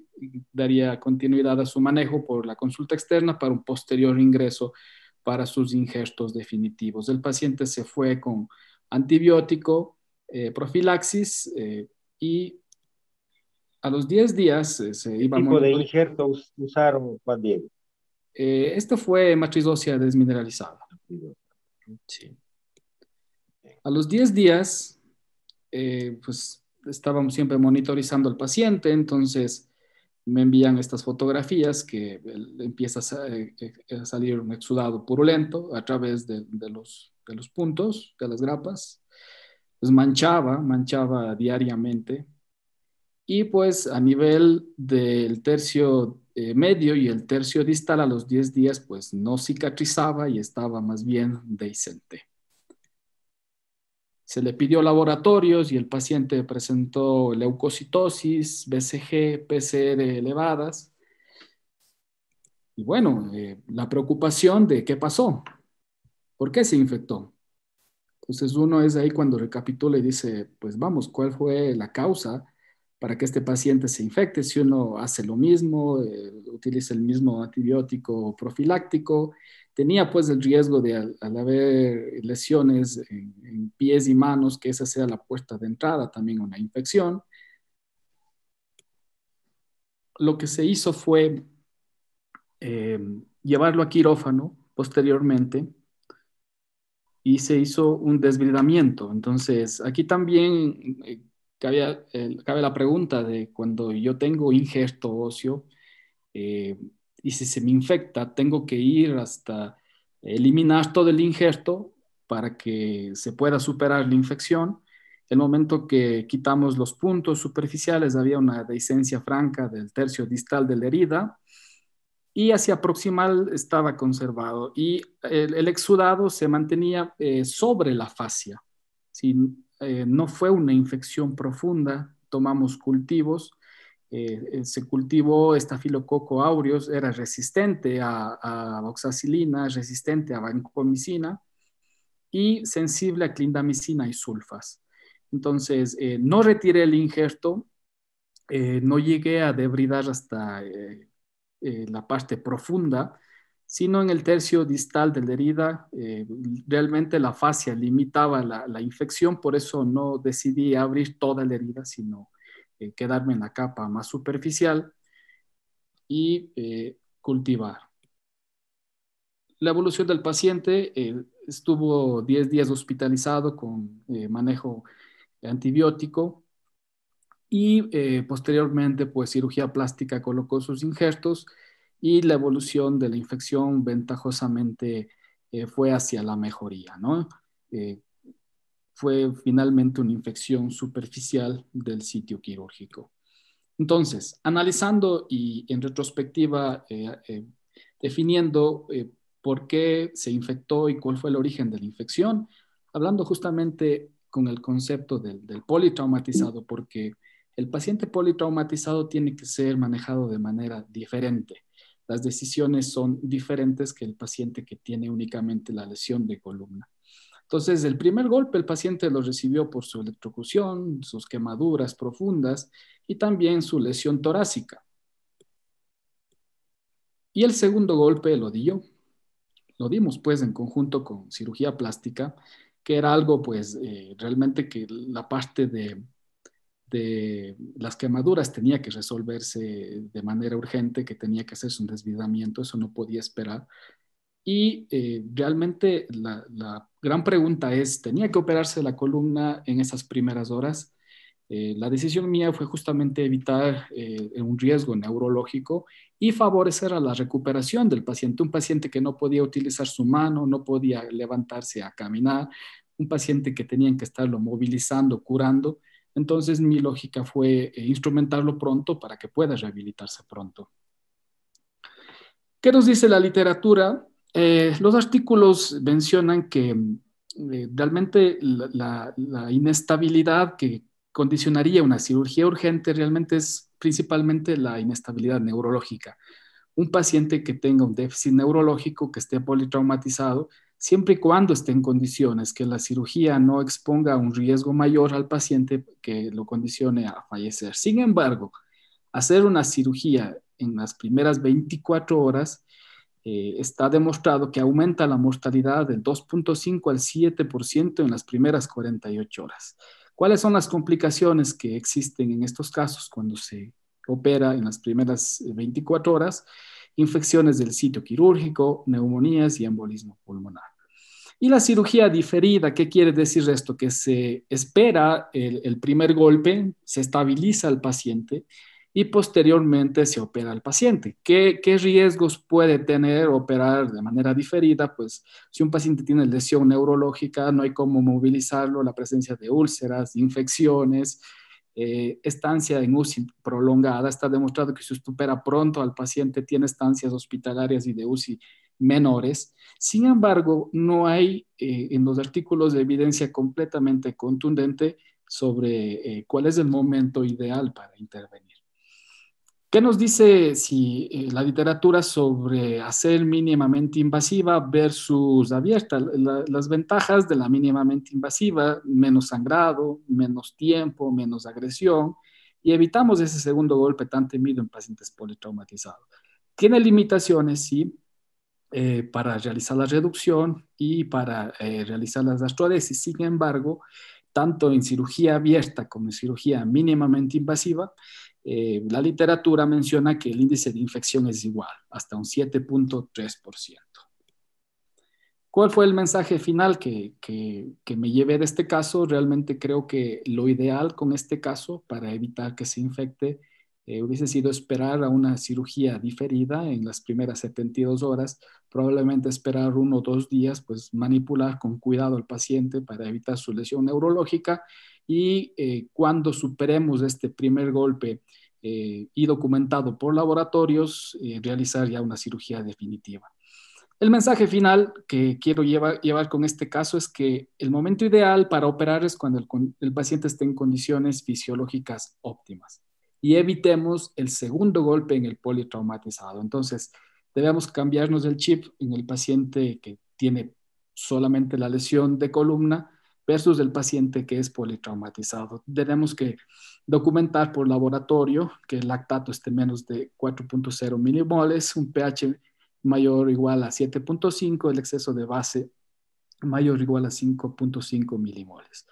daría continuidad a su manejo por la consulta externa para un posterior ingreso para sus injertos definitivos. El paciente se fue con antibiótico, profilaxis, y a los 10 días se ¿Qué iba a tipo de monitorear. injerto usaron, Juan Diego? Esto fue matriz ósea desmineralizada. Sí. A los 10 días, pues estábamos siempre monitorizando al paciente, entonces me envían estas fotografías que empieza a salir un exudado purulento a través de los puntos, de las grapas. Pues manchaba diariamente. Y pues a nivel del tercio medio y el tercio distal, a los 10 días, pues no cicatrizaba y estaba más bien dehiscente. Se le pidió laboratorios y el paciente presentó leucocitosis, BCG, PCR elevadas. Y bueno, la preocupación de qué pasó, por qué se infectó. Entonces uno es ahí cuando recapitula y dice, pues vamos, ¿cuál fue la causa para que este paciente se infecte? Si uno hace lo mismo, utiliza el mismo antibiótico profiláctico, tenía pues el riesgo de al haber lesiones en pies y manos, que esa sea la puerta de entrada también a una infección. Lo que se hizo fue llevarlo a quirófano posteriormente, y se hizo un desbridamiento. Entonces, aquí también cabe la pregunta de cuando yo tengo injerto óseo, y si se me infecta, tengo que ir hasta eliminar todo el injerto para que se pueda superar la infección. El momento que quitamos los puntos superficiales, había una dehiscencia franca del tercio distal de la herida, y hacia proximal estaba conservado, y el exudado se mantenía sobre la fascia. ¿Sí? No fue una infección profunda. Tomamos cultivos, se cultivó estafilococo aureus, era resistente a oxacilina, resistente a vancomicina y sensible a clindamicina y sulfas. Entonces, no retiré el injerto, no llegué a debridar hasta la parte profunda, sino en el tercio distal de la herida. Realmente la fascia limitaba la infección, por eso no decidí abrir toda la herida, sino quedarme en la capa más superficial y cultivar. La evolución del paciente estuvo 10 días hospitalizado con manejo antibiótico, y posteriormente pues cirugía plástica colocó sus injertos, y la evolución de la infección ventajosamente fue hacia la mejoría, ¿no? Fue finalmente una infección superficial del sitio quirúrgico. Entonces, analizando y en retrospectiva definiendo por qué se infectó y cuál fue el origen de la infección, hablando justamente con el concepto del politraumatizado, porque el paciente politraumatizado tiene que ser manejado de manera diferente. Las decisiones son diferentes que el paciente que tiene únicamente la lesión de columna. Entonces, el primer golpe el paciente lo recibió por su electrocución, sus quemaduras profundas y también su lesión torácica. Y el segundo golpe lo di yo. Lo dimos pues en conjunto con cirugía plástica, que era algo pues realmente que la parte de las quemaduras tenía que resolverse de manera urgente, que tenía que hacerse un desvidamiento, eso no podía esperar. Y realmente la gran pregunta es, ¿tenía que operarse la columna en esas primeras horas? La decisión mía fue justamente evitar un riesgo neurológico y favorecer a la recuperación del paciente. Un paciente que no podía utilizar su mano, no podía levantarse a caminar, un paciente que tenían que estarlo movilizando, curando. Entonces mi lógica fue instrumentarlo pronto para que pueda rehabilitarse pronto. ¿Qué nos dice la literatura? Los artículos mencionan que realmente la inestabilidad que condicionaría una cirugía urgente realmente es principalmente la inestabilidad neurológica. Un paciente que tenga un déficit neurológico, que esté politraumatizado, siempre y cuando esté en condiciones que la cirugía no exponga un riesgo mayor al paciente que lo condicione a fallecer. Sin embargo, hacer una cirugía en las primeras 24 horas está demostrado que aumenta la mortalidad del 2.5 al 7% en las primeras 48 horas. ¿Cuáles son las complicaciones que existen en estos casos cuando se opera en las primeras 24 horas? Infecciones del sitio quirúrgico, neumonías y embolismo pulmonar. Y la cirugía diferida, ¿qué quiere decir esto? Que se espera el primer golpe, se estabiliza al paciente y posteriormente se opera al paciente. ¿Qué riesgos puede tener operar de manera diferida? Pues si un paciente tiene lesión neurológica, no hay cómo movilizarlo, la presencia de úlceras, infecciones, estancia en UCI prolongada. Está demostrado que si usted opera pronto al paciente, tiene estancias hospitalarias y de UCI menores. Sin embargo, no hay en los artículos de evidencia completamente contundente sobre cuál es el momento ideal para intervenir. ¿Qué nos dice la literatura sobre hacer mínimamente invasiva versus abierta? Las ventajas de la mínimamente invasiva: menos sangrado, menos tiempo, menos agresión, y evitamos ese segundo golpe tan temido en pacientes politraumatizados. Tiene limitaciones, sí, para realizar la reducción y para realizar las gastrodesis. Sin embargo, tanto en cirugía abierta como en cirugía mínimamente invasiva, la literatura menciona que el índice de infección es igual, hasta un 7.3%. ¿Cuál fue el mensaje final que me llevé de este caso? Realmente creo que lo ideal con este caso para evitar que se infecte hubiese sido esperar a una cirugía diferida en las primeras 72 horas, probablemente esperar 1 o 2 días, pues manipular con cuidado al paciente para evitar su lesión neurológica, y cuando superemos este primer golpe y documentado por laboratorios, realizar ya una cirugía definitiva. El mensaje final que quiero llevar con este caso es que el momento ideal para operar es cuando el paciente esté en condiciones fisiológicas óptimas, y evitemos el segundo golpe en el politraumatizado. Entonces, debemos cambiarnos el chip en el paciente que tiene solamente la lesión de columna versus el paciente que es politraumatizado. Tenemos que documentar por laboratorio que el lactato esté menos de 4.0 milimoles, un pH mayor o igual a 7.5, el exceso de base mayor o igual a 5.5 milimoles.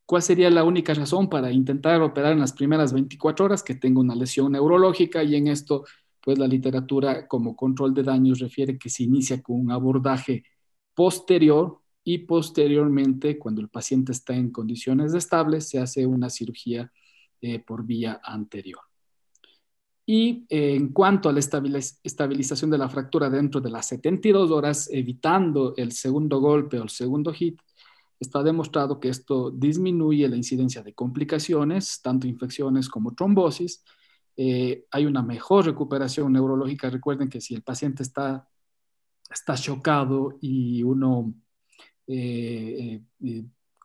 ¿Cuál sería la única razón para intentar operar en las primeras 24 horas? Que tenga una lesión neurológica, y en esto, pues la literatura como control de daños refiere que se inicia con un abordaje posterior, y posteriormente, cuando el paciente está en condiciones estables, se hace una cirugía por vía anterior. Y en cuanto a la estabilización de la fractura dentro de las 72 horas, evitando el segundo golpe o el segundo hit, está demostrado que esto disminuye la incidencia de complicaciones, tanto infecciones como trombosis. Hay una mejor recuperación neurológica. Recuerden que si el paciente está chocado y uno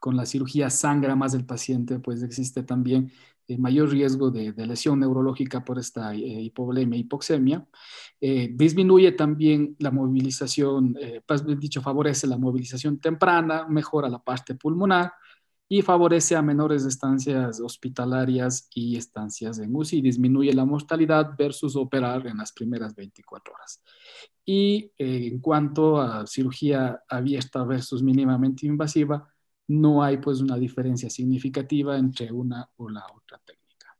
con la cirugía sangra más el paciente, pues existe también mayor riesgo de lesión neurológica por esta hipovolemia, hipoxemia. Disminuye también la movilización, favorece la movilización temprana, mejora la parte pulmonar y favorece a menores estancias hospitalarias y estancias en UCI, disminuye la mortalidad versus operar en las primeras 24 horas. Y en cuanto a cirugía abierta versus mínimamente invasiva, no hay pues una diferencia significativa entre una o la otra técnica.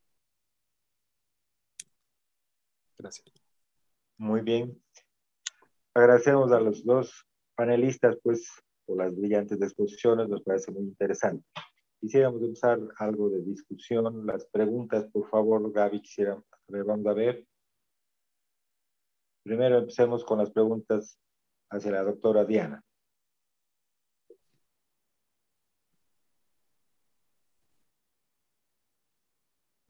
Gracias. Muy bien. Agradecemos a los dos panelistas pues por las brillantes exposiciones, nos parece muy interesante. Quisiéramos empezar algo de discusión. Las preguntas, por favor, Gaby, vamos a ver. Primero empecemos con las preguntas hacia la doctora Diana.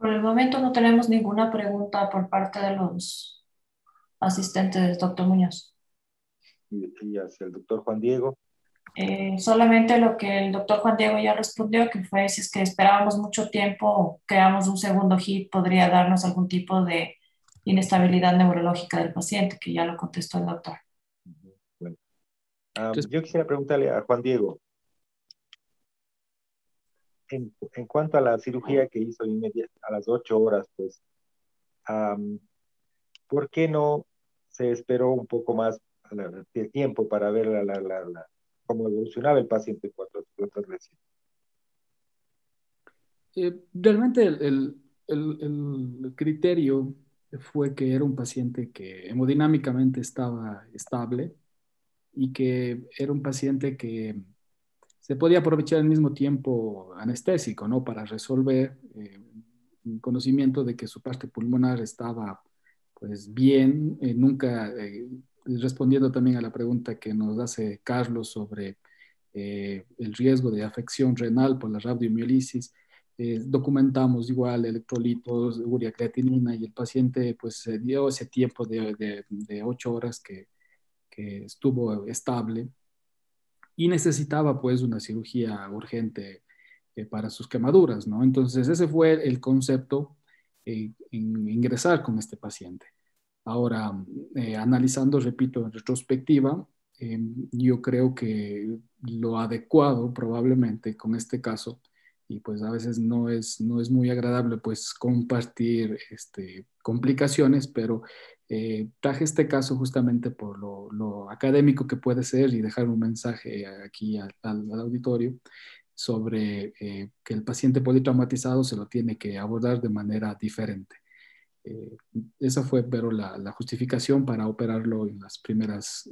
Por el momento no tenemos ninguna pregunta por parte de los asistentes del doctor Muñoz. Y hacia el doctor Juan Diego. Solamente lo que el doctor Juan Diego ya respondió, que fue si es que esperábamos mucho tiempo, creamos un segundo HIT, podría darnos algún tipo de inestabilidad neurológica del paciente, que ya lo contestó el doctor. Bueno. Yo quisiera preguntarle a Juan Diego, en cuanto a la cirugía que hizo a las 8 horas, pues, ¿por qué no se esperó un poco más de tiempo para ver cómo evolucionaba el paciente cuatro veces? Realmente el criterio fue que era un paciente que hemodinámicamente estaba estable y que era un paciente que se podía aprovechar al mismo tiempo anestésico, ¿no? Para resolver un conocimiento de que su parte pulmonar estaba pues bien, nunca respondiendo también a la pregunta que nos hace Carlos sobre el riesgo de afección renal por la radiomiolisis. Documentamos igual electrolitos, urea creatinina y el paciente pues se dio ese tiempo de 8 horas que estuvo estable y necesitaba pues una cirugía urgente para sus quemaduras, ¿no? Entonces ese fue el concepto en ingresar con este paciente. Ahora, analizando, repito, en retrospectiva, yo creo que lo adecuado probablemente con este caso, y pues a veces no es muy agradable pues compartir complicaciones, pero traje este caso justamente por lo académico que puede ser y dejar un mensaje aquí al auditorio sobre que el paciente politraumatizado se lo tiene que abordar de manera diferente. Esa fue, pero la justificación para operarlo en las primeras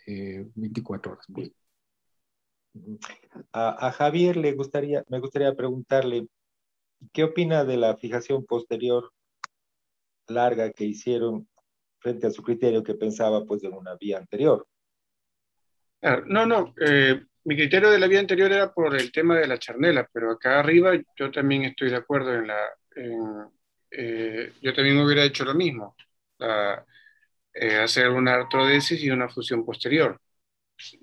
24 horas. Pues. A Javier me gustaría preguntarle, ¿qué opina de la fijación posterior larga que hicieron frente a su criterio que pensaba pues en una vía anterior? Mi criterio de la vía anterior era por el tema de la charnela, pero acá arriba yo también estoy de acuerdo yo también hubiera hecho lo mismo, hacer una artrodesis y una fusión posterior.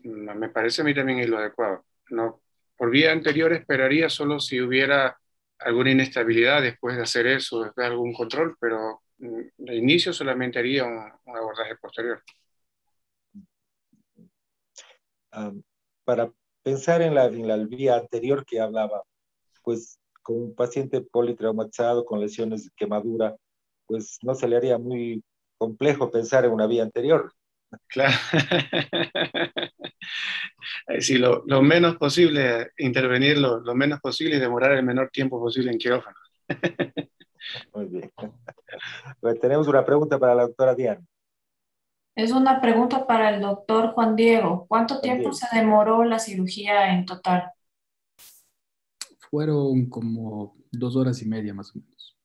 Me parece a mí también es lo adecuado. No, por vía anterior esperaría solo si hubiera alguna inestabilidad después de hacer eso, después de algún control, pero de inicio solamente haría un abordaje posterior. Para pensar en la vía anterior que hablaba, pues con un paciente politraumatizado con lesiones de quemadura, pues no se le haría muy complejo pensar en una vía anterior. Claro. Sí, lo menos posible, intervenir lo menos posible y demorar el menor tiempo posible en quirófano. Muy bien. Pues tenemos una pregunta para la doctora Diana. Es una pregunta para el doctor Juan Diego. ¿Cuánto tiempo se demoró la cirugía en total? Fueron como 2 horas y media más o menos.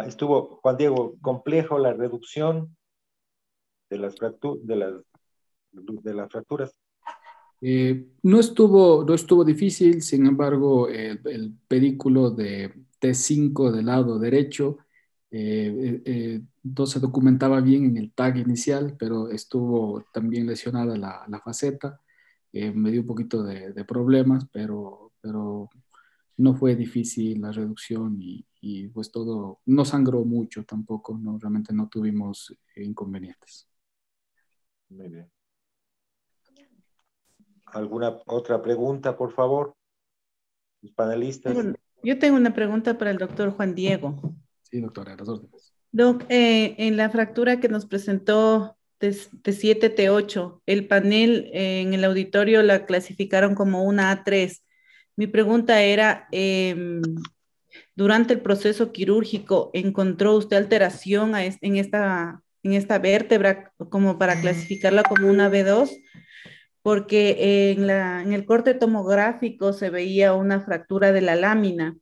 Estuvo, Juan Diego, complejo la reducción de las fracturas. No estuvo difícil, sin embargo, el pedículo de T5 del lado derecho no se documentaba bien en el tag inicial, pero estuvo también lesionada la faceta. Me dio un poquito de problemas, pero no fue difícil la reducción y pues todo, no sangró mucho tampoco, no, realmente no tuvimos inconvenientes. Muy bien. ¿Alguna otra pregunta, por favor? Los panelistas. Yo tengo una pregunta para el doctor Juan Diego. Sí, doctora, a las órdenes. Doc, en la fractura que nos presentó T7, T8, el panel en el auditorio la clasificaron como una A3. Mi pregunta era, durante el proceso quirúrgico, ¿encontró usted alteración en esta vértebra como para clasificarla como una B2? Porque en el corte tomográfico se veía una fractura de la lámina,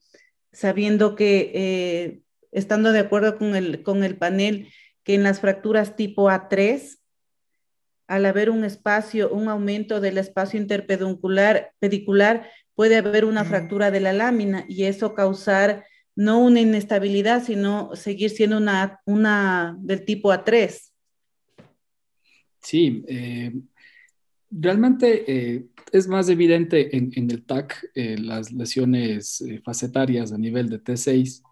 sabiendo que, estando de acuerdo con el panel, que en las fracturas tipo A3 al haber un espacio, un aumento del espacio interpedicular, puede haber una fractura de la lámina y eso causar no una inestabilidad, sino seguir siendo una del tipo A3. Sí, realmente es más evidente en el TAC las lesiones facetarias a nivel de T6,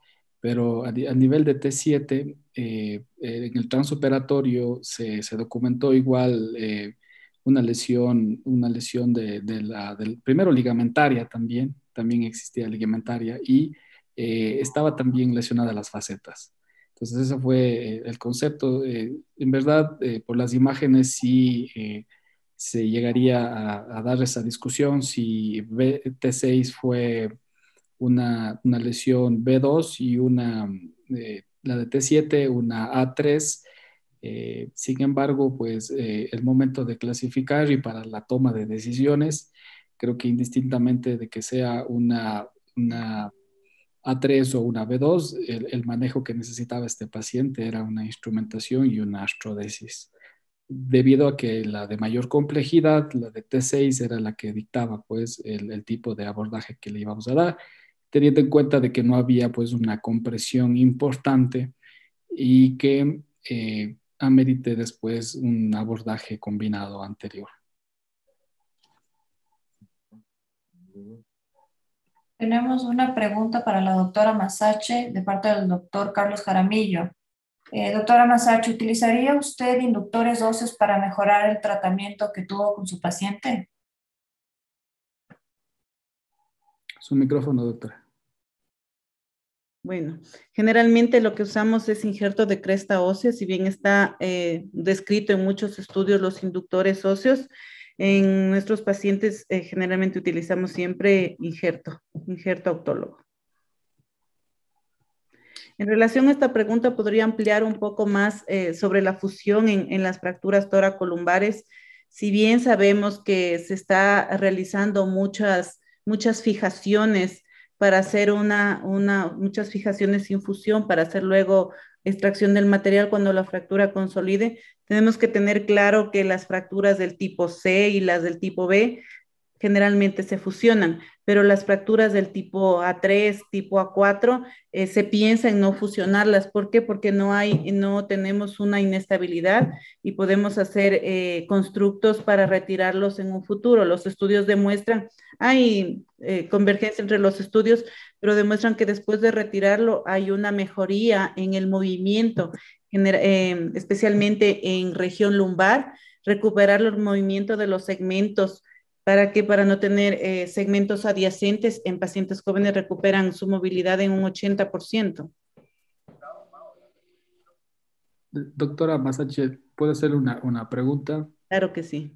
pero a nivel de T7, en el transoperatorio se documentó igual una lesión del primero ligamentaria también existía ligamentaria y estaba también lesionada las facetas. Entonces ese fue el concepto. En verdad, por las imágenes sí se llegaría a dar esa discusión si T6 fue una lesión B2 y la de T7, una A3. Sin embargo, pues el momento de clasificar y para la toma de decisiones, creo que indistintamente de que sea una A3 o una B2, el manejo que necesitaba este paciente era una instrumentación y una astrodesis. Debido a que la de mayor complejidad, la de T6, era la que dictaba pues el tipo de abordaje que le íbamos a dar, teniendo en cuenta de que no había pues una compresión importante y que amerite después un abordaje combinado anterior. Tenemos una pregunta para la doctora Masache de parte del doctor Carlos Jaramillo. Doctora Masache, ¿utilizaría usted inductores óseos para mejorar el tratamiento que tuvo con su paciente? Su micrófono, doctora. Bueno, generalmente lo que usamos es injerto de cresta ósea, si bien está descrito en muchos estudios los inductores óseos, en nuestros pacientes generalmente utilizamos siempre injerto autólogo. En relación a esta pregunta, podría ampliar un poco más sobre la fusión en las fracturas toracolumbares. Si bien sabemos que se está realizando muchas fijaciones para hacer muchas fijaciones sin fusión, para hacer luego extracción del material cuando la fractura consolide, tenemos que tener claro que las fracturas del tipo C y las del tipo B generalmente se fusionan, pero las fracturas del tipo A3, tipo A4, se piensa en no fusionarlas. ¿Por qué? Porque no tenemos una inestabilidad y podemos hacer constructos para retirarlos en un futuro. Los estudios demuestran, hay convergencia entre los estudios, pero demuestran que después de retirarlo hay una mejoría en el movimiento, especialmente en región lumbar, recuperar el movimiento de los segmentos. ¿Para qué? Para no tener segmentos adyacentes. En pacientes jóvenes recuperan su movilidad en un 80%. Doctora Masache, ¿puedo hacerle una pregunta? Claro que sí.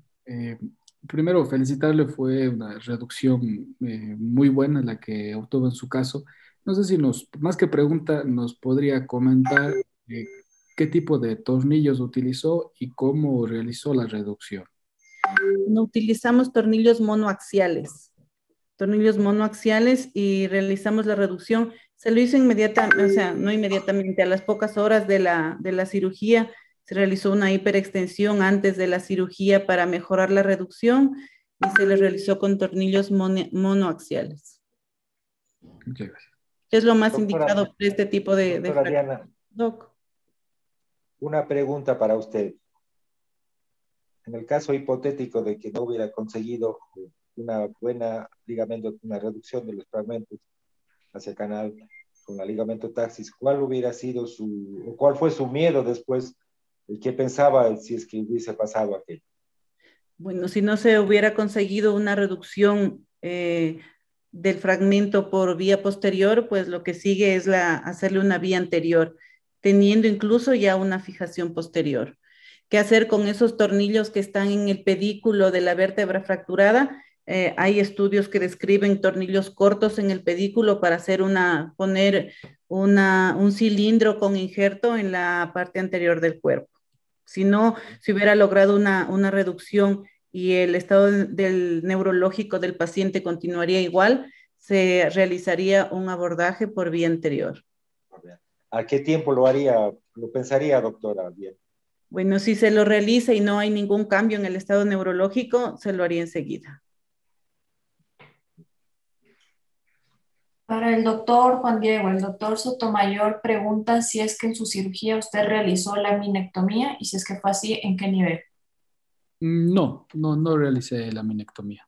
Primero, felicitarle, fue una reducción muy buena la que obtuvo en su caso. No sé si más que pregunta, nos podría comentar qué tipo de tornillos utilizó y cómo realizó la reducción. No utilizamos tornillos monoaxiales y realizamos la reducción. Se lo hizo inmediatamente, o sea, no inmediatamente, a las pocas horas de la cirugía, se realizó una hiperextensión antes de la cirugía para mejorar la reducción y se le realizó con tornillos monoaxiales. Muchas gracias. ¿Qué es lo más indicado para este tipo de doctora Diana, Doc? una pregunta para usted. En el caso hipotético de que no hubiera conseguido una buena ligamento, una reducción de los fragmentos hacia canal con la ligamento taxis, ¿cuál fue su miedo después? ¿Qué pensaba si es que hubiese pasado aquello? Bueno, si no se hubiera conseguido una reducción del fragmento por vía posterior, pues lo que sigue es hacerle una vía anterior, teniendo incluso ya una fijación posterior. ¿Qué hacer con esos tornillos que están en el pedículo de la vértebra fracturada? Hay estudios que describen tornillos cortos en el pedículo para poner un cilindro con injerto en la parte anterior del cuerpo. Si no, si hubiera logrado una reducción y el estado del neurológico del paciente continuaría igual, se realizaría un abordaje por vía anterior. ¿A qué tiempo lo pensaría, doctora? Bien. Bueno, si se lo realiza y no hay ningún cambio en el estado neurológico, se lo haría enseguida. Para el doctor Juan Diego, el doctor Sotomayor pregunta si es que en su cirugía usted realizó la minectomía y si es que fue así, ¿en qué nivel? No realicé la minectomía.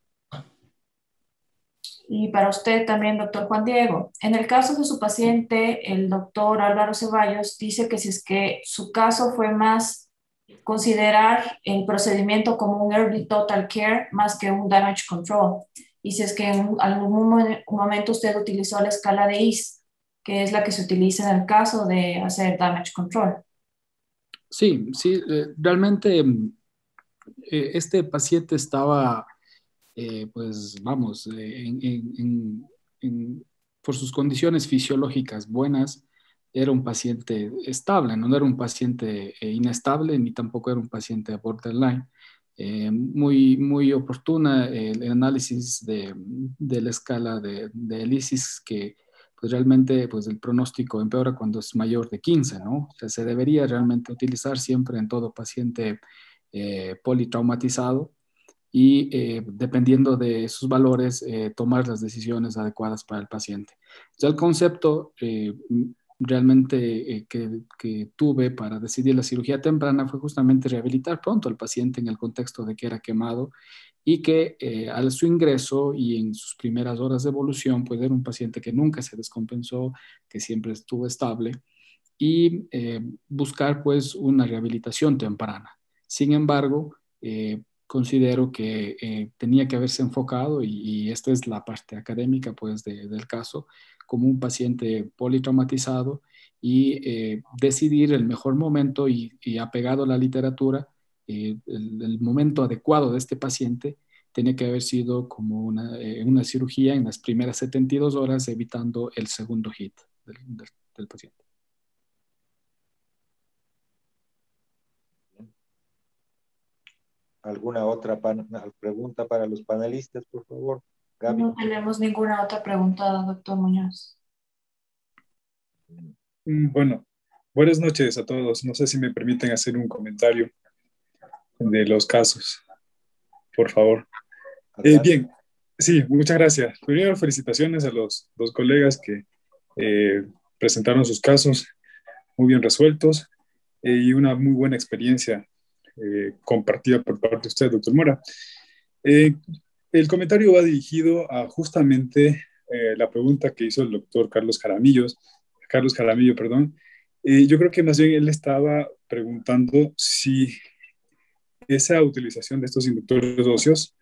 Y para usted también, doctor Juan Diego, en el caso de su paciente, el doctor Álvaro Ceballos dice que si es que su caso fue más considerar el procedimiento como un early total care más que un damage control. Y si es que en algún momento usted utilizó la escala de IS, que es la que se utiliza en el caso de hacer damage control. Sí, realmente este paciente estaba, pues vamos, por sus condiciones fisiológicas buenas, era un paciente estable, no era un paciente inestable, ni tampoco era un paciente borderline. Muy oportuna el análisis de la escala de ELISIS, que pues realmente pues el pronóstico empeora cuando es mayor de 15, ¿no? O sea, se debería realmente utilizar siempre en todo paciente politraumatizado y dependiendo de sus valores, tomar las decisiones adecuadas para el paciente. Ya el concepto realmente que tuve para decidir la cirugía temprana fue justamente rehabilitar pronto al paciente en el contexto de que era quemado y que al su ingreso y en sus primeras horas de evolución, pues era un paciente que nunca se descompensó, que siempre estuvo estable y buscar pues una rehabilitación temprana. Sin embargo, considero que tenía que haberse enfocado, y esta es la parte académica pues del caso, como un paciente politraumatizado y decidir el mejor momento y apegado a la literatura, el momento adecuado de este paciente tenía que haber sido como una cirugía en las primeras 72 horas, evitando el segundo hit del paciente. ¿Alguna otra pregunta para los panelistas, por favor? Gaby. No tenemos ninguna otra pregunta, doctor Muñoz. Bueno, buenas noches a todos. No sé si me permiten hacer un comentario de los casos, por favor. Bien, sí, muchas gracias. Primero, felicitaciones a los dos colegas que presentaron sus casos muy bien resueltos y una muy buena experiencia compartida por parte de usted, doctor Mora. El comentario va dirigido a justamente la pregunta que hizo el doctor Carlos Jaramillo, perdón. Yo creo que más bien él estaba preguntando si esa utilización de estos inductores óseos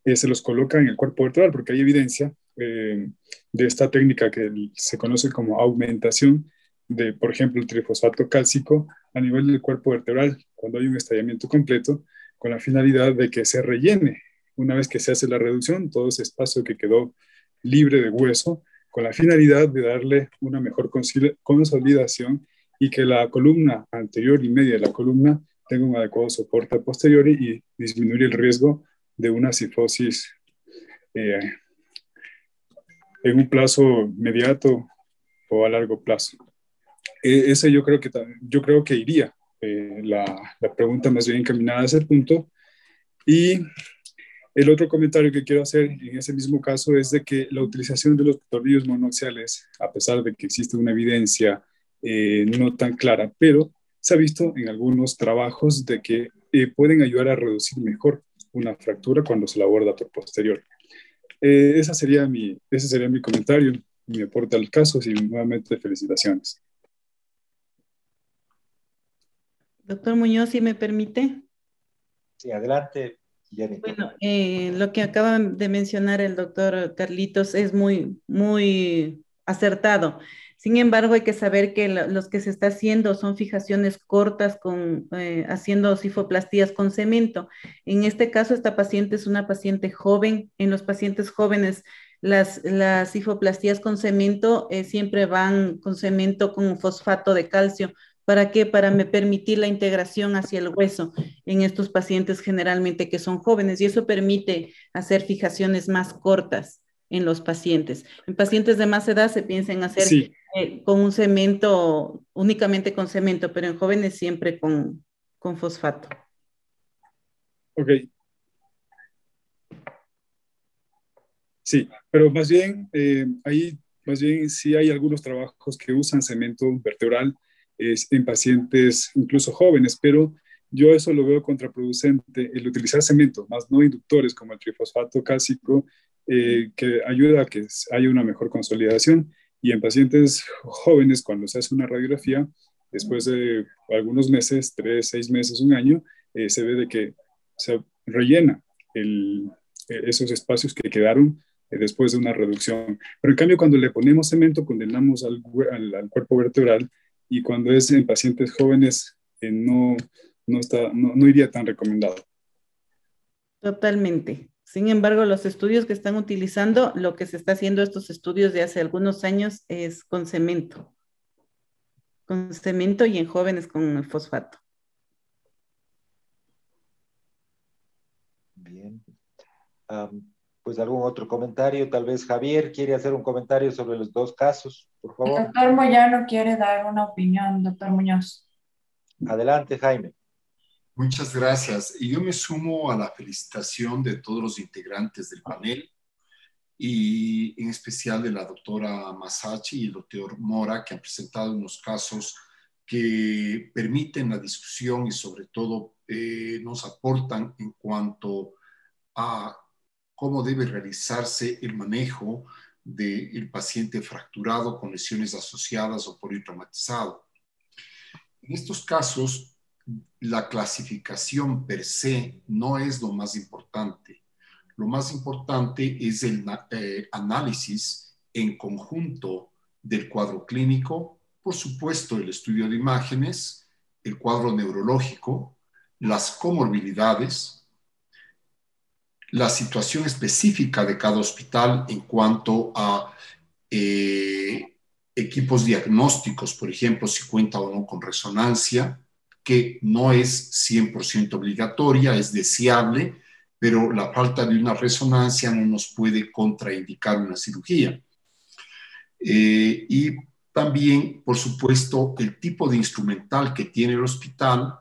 se los coloca en el cuerpo vertebral, porque hay evidencia de esta técnica que se conoce como aumentación de, por ejemplo, el trifosfato cálcico a nivel del cuerpo vertebral, cuando hay un estallamiento completo, con la finalidad de que se rellene, una vez que se hace la reducción, todo ese espacio que quedó libre de hueso, con la finalidad de darle una mejor consolidación y que la columna anterior y media de la columna tenga un adecuado soporte posterior y disminuir el riesgo de una cifosis en un plazo inmediato o a largo plazo. Ese yo creo que iría la pregunta más bien encaminada a ese punto. Y el otro comentario que quiero hacer en ese mismo caso es de que la utilización de los tornillos monoaxiales, a pesar de que existe una evidencia no tan clara, pero se ha visto en algunos trabajos de que pueden ayudar a reducir mejor una fractura cuando se la aborda por posterior. Ese sería mi comentario, mi aporte al caso, y nuevamente felicitaciones. Doctor Muñoz, si me permite. Sí, adelante, Jenny. Bueno, lo que acaba de mencionar el doctor Carlitos es muy acertado. Sin embargo, hay que saber que los que se está haciendo son fijaciones cortas haciendo cifoplastías con cemento. En este caso, esta paciente es una paciente joven. En los pacientes jóvenes, las cifoplastías con cemento siempre van con cemento con fosfato de calcio. ¿Para qué? Para permitir la integración hacia el hueso en estos pacientes generalmente que son jóvenes, y eso permite hacer fijaciones más cortas en los pacientes. En pacientes de más edad se piensa en hacer con un cemento, únicamente con cemento, pero en jóvenes siempre con con fosfato. Ok. Sí, pero más bien, más bien sí hay algunos trabajos que usan cemento vertebral en pacientes incluso jóvenes, pero yo eso lo veo contraproducente, el utilizar cemento, más no inductores como el trifosfato cásico, que ayuda a que haya una mejor consolidación. Y en pacientes jóvenes, cuando se hace una radiografía, después de algunos meses, 3, 6 meses, un año, se ve de que se rellena esos espacios que quedaron después de una reducción. Pero en cambio, cuando le ponemos cemento, condenamos al cuerpo vertebral, y cuando es en pacientes jóvenes, no iría tan recomendado. Totalmente. Sin embargo, los estudios que están utilizando, lo que se está haciendo estos estudios de hace algunos años es con cemento y en jóvenes con el fosfato. Bien. Pues algún otro comentario, tal vez Javier quiere hacer un comentario sobre los dos casos, por favor. El doctor Moyano quiere dar una opinión, doctor Muñoz. Adelante, Jaime. Muchas gracias. Y yo me sumo a la felicitación de todos los integrantes del panel y en especial de la doctora Masachi y el doctor Mora, que han presentado unos casos que permiten la discusión y sobre todo nos aportan en cuanto a cómo debe realizarse el manejo del paciente fracturado con lesiones asociadas o politraumatizado. En estos casos, la clasificación per se no es lo más importante. Lo más importante es el análisis en conjunto del cuadro clínico, por supuesto el estudio de imágenes, el cuadro neurológico, las comorbilidades, la situación específica de cada hospital en cuanto a equipos diagnósticos, por ejemplo, si cuenta o no con resonancia, que no es 100% obligatoria, es deseable, pero la falta de una resonancia no nos puede contraindicar una cirugía. Y también, por supuesto, el tipo de instrumental que tiene el hospital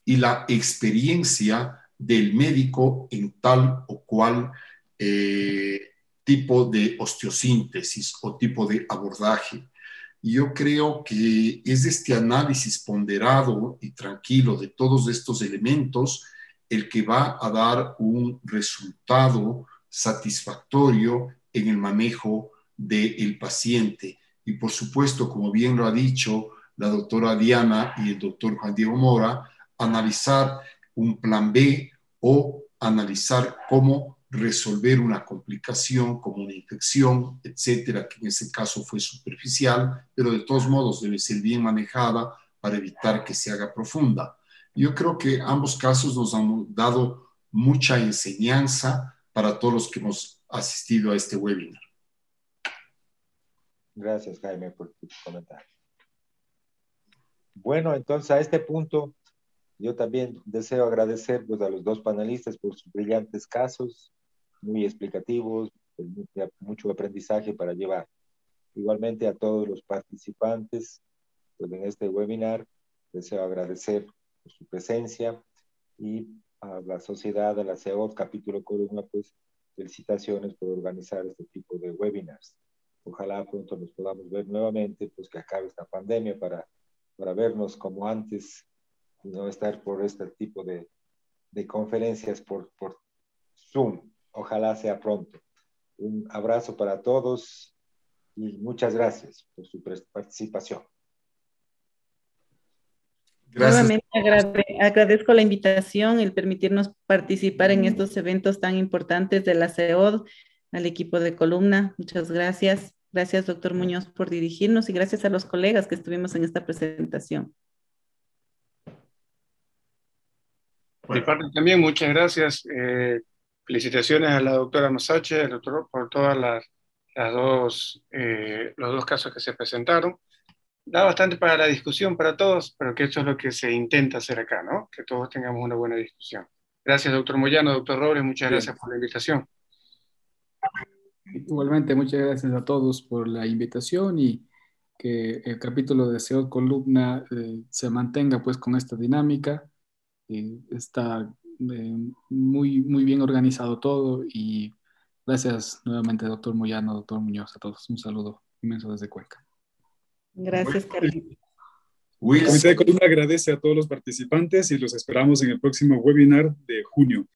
y la experiencia del médico en tal o cual tipo de osteosíntesis o tipo de abordaje. Yo creo que es este análisis ponderado y tranquilo de todos estos elementos el que va a dar un resultado satisfactorio en el manejo del paciente. Y por supuesto, como bien lo ha dicho la doctora Diana y el doctor Juan Diego Mora, analizar un plan B o analizar cómo resolver una complicación como una infección, etcétera, que en ese caso fue superficial, pero de todos modos debe ser bien manejada para evitar que se haga profunda. Yo creo que ambos casos nos han dado mucha enseñanza para todos los que hemos asistido a este webinar. Gracias, Jaime, por tu comentario. Bueno, entonces a este punto yo también deseo agradecer pues, a los dos panelistas por sus brillantes casos, muy explicativos, de mucho aprendizaje para llevar. Igualmente a todos los participantes pues, en este webinar, deseo agradecer por su presencia y a la sociedad, a la CEOD, capítulo Columna, pues felicitaciones por organizar este tipo de webinars. Ojalá pronto nos podamos ver nuevamente, pues que acabe esta pandemia para vernos como antes y no estar por este tipo de conferencias por Zoom. Ojalá sea pronto. Un abrazo para todos y muchas gracias por su participación. Gracias. Nuevamente agradezco la invitación, el permitirnos participar en estos eventos tan importantes de la CEOD, al equipo de Columna. Muchas gracias. Gracias, doctor Muñoz, por dirigirnos y gracias a los colegas que estuvimos en esta presentación. Por mi parte también, muchas gracias. Felicitaciones a la doctora Masachi, al doctor, por todas los dos casos que se presentaron. Da bastante para la discusión para todos, pero que esto es lo que se intenta hacer acá, ¿no? Que todos tengamos una buena discusión. Gracias, doctor Moyano, doctor Robles, muchas gracias por la invitación. Igualmente, muchas gracias a todos por la invitación y que el capítulo de CEOD Columna se mantenga pues con esta dinámica está muy bien organizado todo y gracias nuevamente, doctor Moyano, doctor Muñoz, a todos. Un saludo inmenso desde Cuenca. Gracias, Carlos. El Comité de Columna agradece a todos los participantes y los esperamos en el próximo webinar de junio.